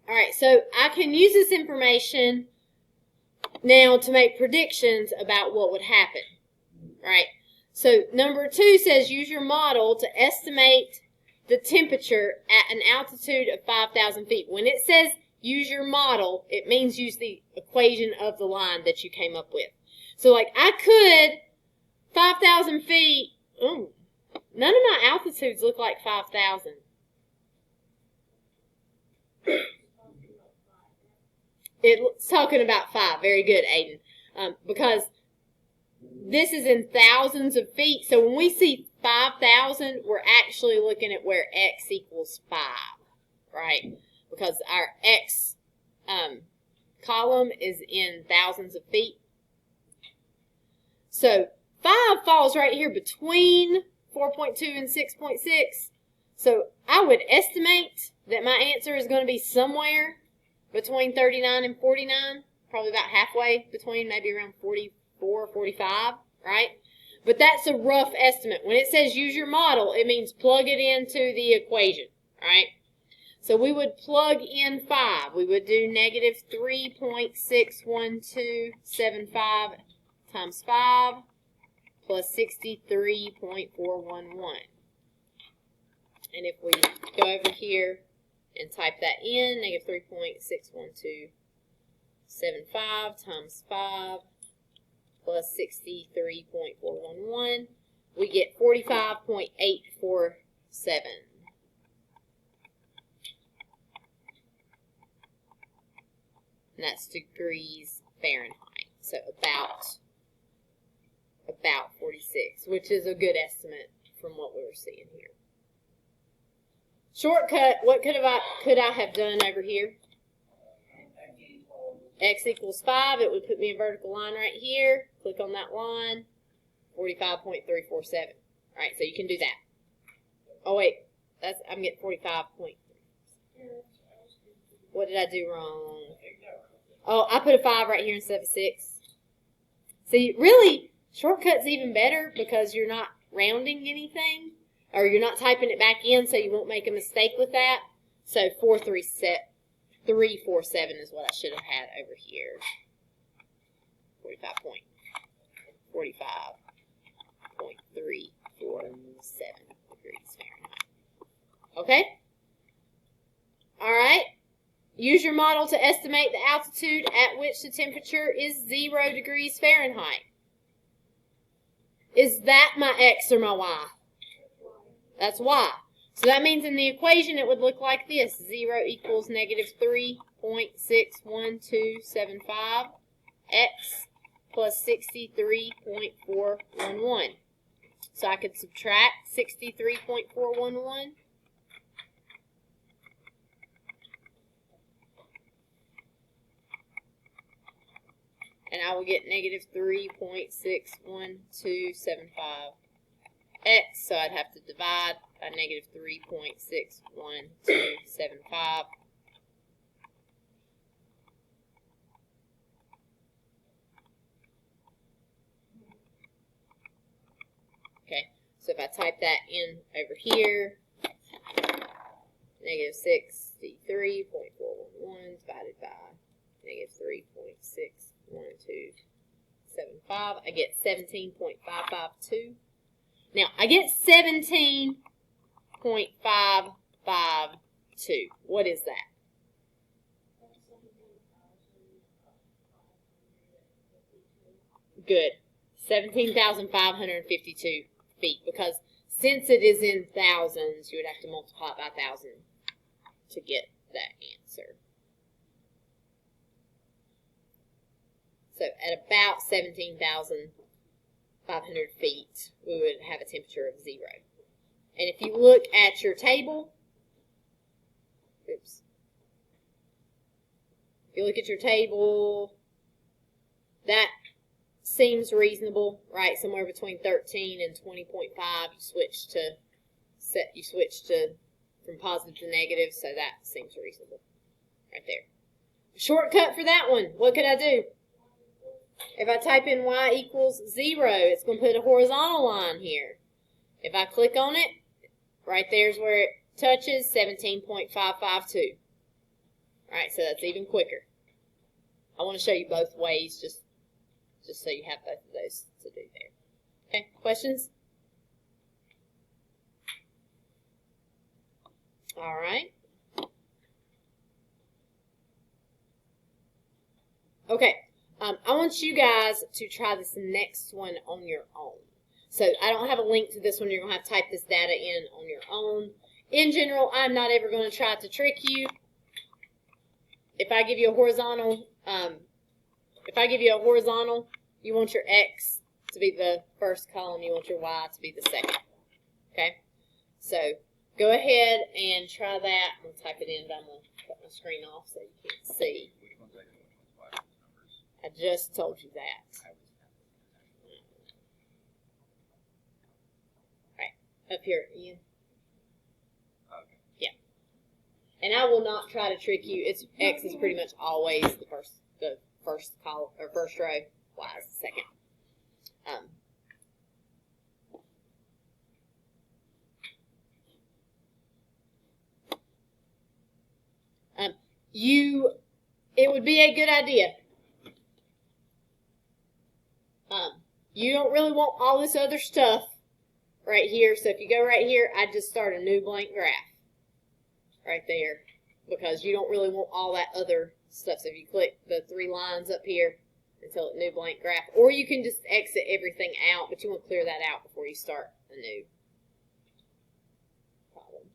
All right, so I can use this information now to make predictions about what would happen, right? So number 2 says use your model to estimate the temperature at an altitude of 5,000 feet. When it says use your model, it means use the equation of the line that you came up with. So like I could, 5,000 feet, none of my altitudes look like 5,000. It's talking about 5. Very good, Aiden. Because this is in thousands of feet. So when we see 5,000, we're actually looking at where x equals 5, right? Because our x column is in thousands of feet. So 5 falls right here between 4.2 and 6.6. So I would estimate that my answer is going to be somewhere between 39 and 49, probably about halfway between, maybe around 44, 45, right? But that's a rough estimate. When it says use your model, it means plug it into the equation, right? So we would plug in 5. We would do negative 3.61275 times 5 plus 63.411. And if we go over here and type that in, negative 3.61275 times 5 plus 63.411, we get 45.847. and that's degrees Fahrenheit. So about 46, which is a good estimate from what we were seeing here. Shortcut, what could I have done over here? X equals 5. It would put me a vertical line right here. Click on that line. 45.347. All right, so you can do that. Oh wait, I'm getting 45 point. What did I do wrong? Oh, I put a 5 right here instead of a 6. See, really, shortcut's even better because you're not rounding anything, or you're not typing it back in, so you won't make a mistake with that. So 347 is what I should have had over here. 45.347 degrees Fahrenheit. Okay? All right. Use your model to estimate the altitude at which the temperature is 0 degrees Fahrenheit. Is that my X or my Y? That's Y. So that means in the equation it would look like this. 0 equals negative 3.61275 X plus 63.411. So I could subtract 63.411. And I will get negative 3.61275 X. So I'd have to divide by negative 3.61275. Okay, so if I type that in over here, negative 63.411 divided by negative 3.61275, I get 17.552. Now, I get 17.552. What is that? Good. 17,552 feet, because since it is in thousands, you would have to multiply it by 1,000 to get that answer. So at about 17,500 feet, we would have a temperature of 0. And if you look at your table, oops. If you look at your table, that seems reasonable, right? Somewhere between 13 and 20.5. You switch to from positive to negative, so that seems reasonable right there. Shortcut for that one, what could I do? If I type in y equals 0, it's going to put a horizontal line here. If I click on it, right there's where it touches 17.552. Alright, so that's even quicker. I want to show you both ways just so you have both of those to do there. Okay, questions? Alright. Okay. I want you guys to try this next one on your own. So I don't have a link to this one. You're going to have to type this data in on your own. In general, I'm not ever going to try to trick you. If I give you a horizontal, you want your X to be the first column. You want your Y to be the second. Okay? So go ahead and try that. I'm going to type it in, but I'm going to cut my screen off so you can't see. I just told you that. Right. Up here, Ian. Okay. Yeah. And I will not try to trick you. X is pretty much always the first column or first row. Y is the second. It would be a good idea. You don't really want all this other stuff right here. So if you go right here, I just start a new blank graph right there, because you don't really want all that other stuff. So if you click the 3 lines up here until it new blank graph, or you can just exit everything out, but you want to clear that out before you start a new problem.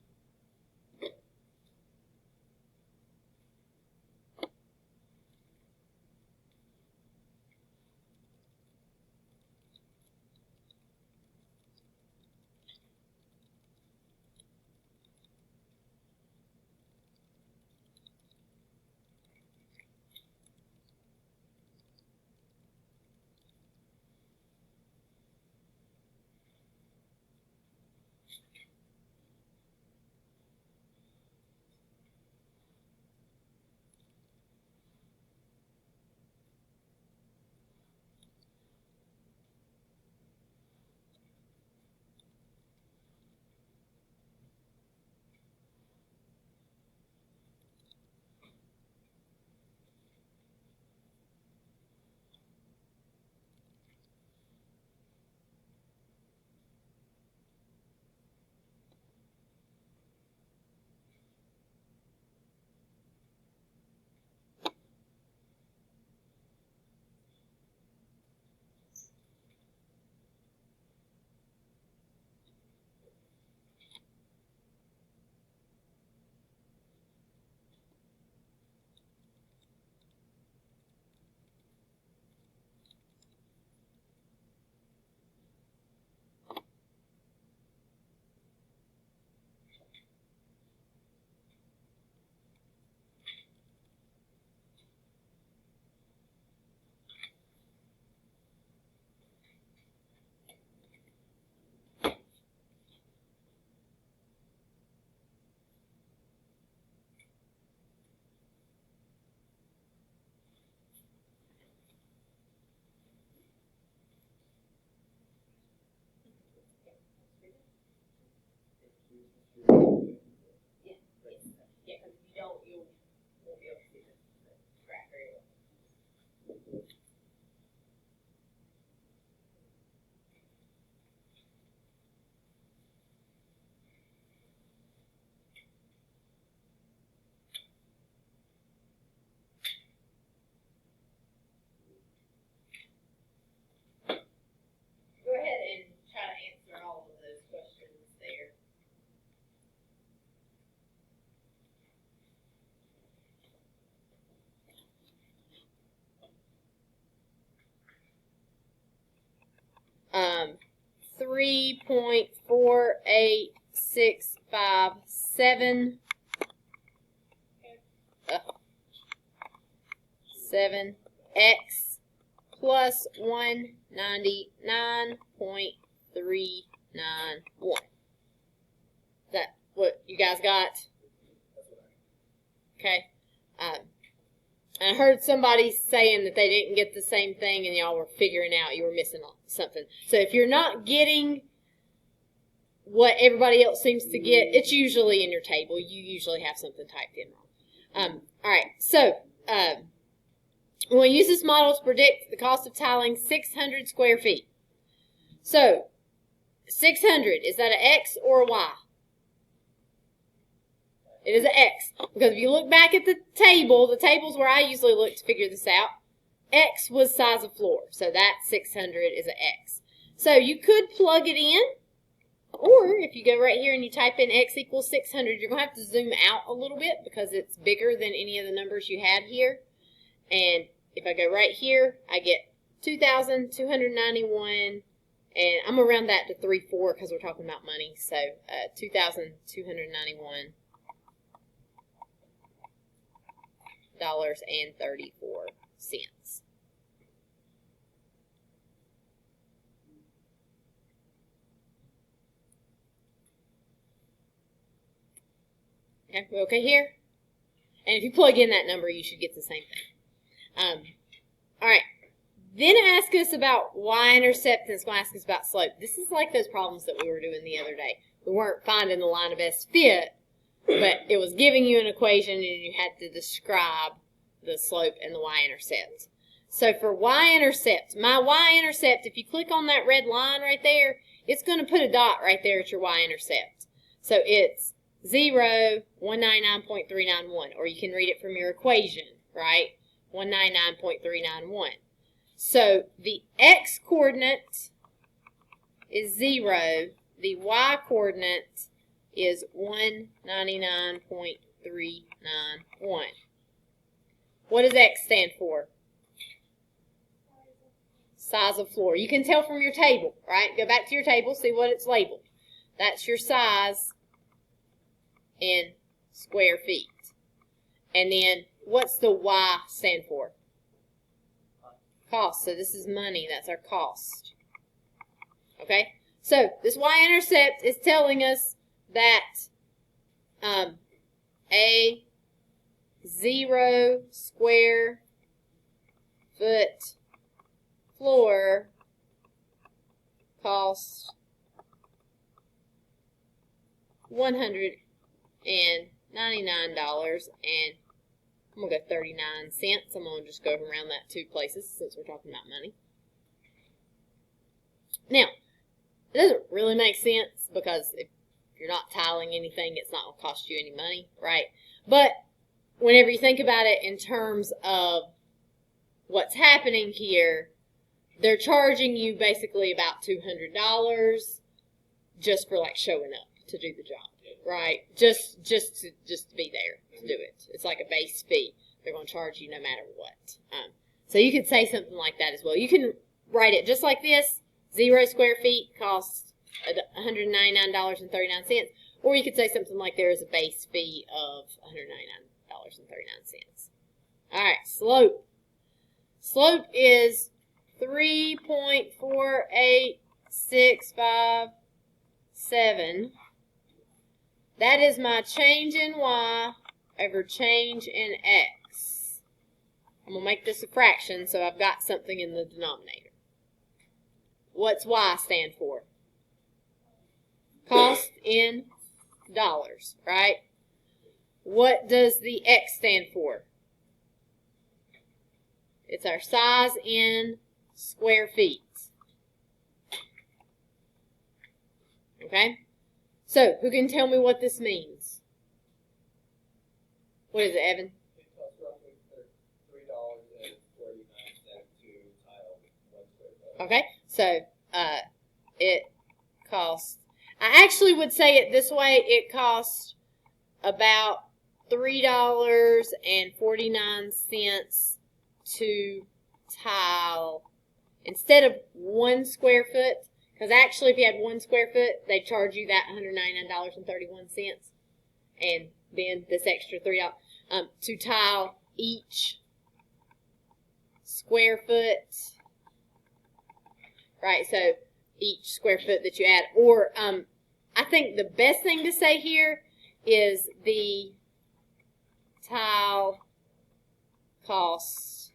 Yeah, because if you don't, you won't be able to see the graph very well. Go ahead and try to answer all of those questions there. Um, 3.48657 7x plus 199.391. Is that what you guys got? Okay. I heard somebody saying that they didn't get the same thing and y'all were figuring out you were missing something. So if you're not getting what everybody else seems to get, it's usually in your table. You usually have something typed in wrong. All right. So when we use this model to predict the cost of tiling 600 square feet. So 600, is that an X or a Y? It is an X. Because if you look back at the table's where I usually look to figure this out, X was size of floor. So that 600 is an X. So you could plug it in, or if you go right here and you type in X equals 600, you're going to have to zoom out a little bit because it's bigger than any of the numbers you had here. And if I go right here, I get 2,291, and I'm going to round that to 3.4 because we're talking about money. So 2,291 and 34 cents. Okay, we okay here? And if you plug in that number, you should get the same thing. All right. Then ask us about y-intercept, and it's going to ask us about slope. This is like those problems that we were doing the other day. We weren't finding the line of best fit, but it was giving you an equation, and you had to describe the slope and the y-intercept. So for y-intercept, my y-intercept, if you click on that red line right there, it's going to put a dot right there at your y-intercept. So it's 0, 199.391, or you can read it from your equation, right? 199.391. So the x-coordinate is 0, the y-coordinate is 199.391. What does X stand for? Size of floor. You can tell from your table, right? Go back to your table, see what it's labeled. That's your size in square feet. And then what's the Y stand for? Cost. So this is money. That's our cost. Okay? So this y-intercept is telling us that a 0 square foot floor costs $199, and I'm going to go 39 cents. I'm going to just go around that 2 places since we're talking about money. Now, it doesn't really make sense because if you're not tiling anything, it's not going to cost you any money, right? But whenever you think about it in terms of what's happening here, they're charging you basically about $200 just for like showing up to do the job, right? Just to be there to do it. It's like a base fee. They're going to charge you no matter what. So you could say something like that as well. You can write it just like this. 0 square feet costs $199.39. Or you could say something like there is a base fee of $199.39. All right, slope. Slope is 3.48657. That is my change in y over change in x. I'm going to make this a fraction so I've got something in the denominator. What's y stand for? Cost in right? What does the X stand for? It's our size in square feet. Okay? So, who can tell me what this means? What is it, Evan? It costs roughly $3.49 to tile 1 square foot. Okay, so it costs, I actually would say it this way, it costs about $3.49 to tile, instead of 1 square foot, because actually if you had 1 square foot, they charge you that $199.31, and then this extra $3 to tile each square foot. Right, so each square foot that you add. Or I think the best thing to say here is the tile costs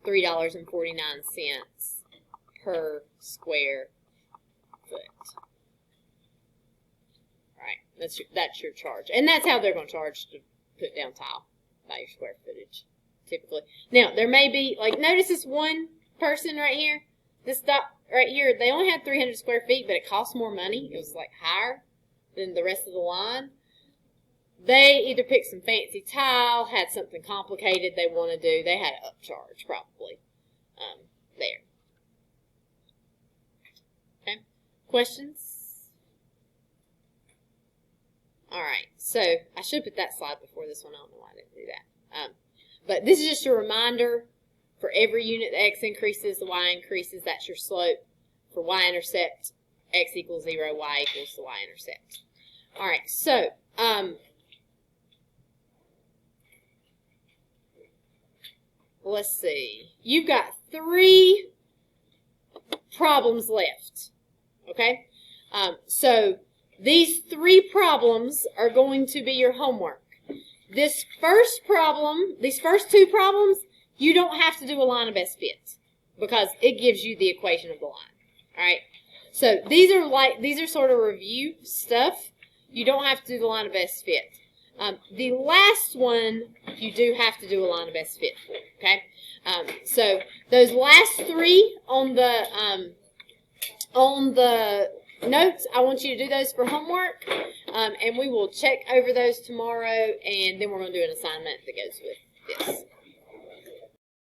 $3.49 per square foot. Right, that's your charge. And that's how they're going to charge to put down tile, by your square footage, typically. Now, there may be, like, notice this one person right here, this dot right here, they only had 300 square feet, but it cost more money. It was like higher than the rest of the line. They either picked some fancy tile, had something complicated they want to do. They had an upcharge probably there. Okay, questions? All right, so I should put that slide before this one. I don't know why I didn't do that. But this is just a reminder. For every unit the x increases, the y increases. That's your slope. For y-intercept, x equals 0, y equals the y-intercept. All right, so let's see. You've got 3 problems left. Okay? So these 3 problems are going to be your homework. This first problem, these first 2 problems, you don't have to do a line of best fit because it gives you the equation of the line. All right. So these are sort of review stuff. You don't have to do the line of best fit. The last one you do have to do a line of best fit for. Okay. So those last 3 on the notes, I want you to do those for homework, and we will check over those tomorrow, and then we're going to do an assignment that goes with this.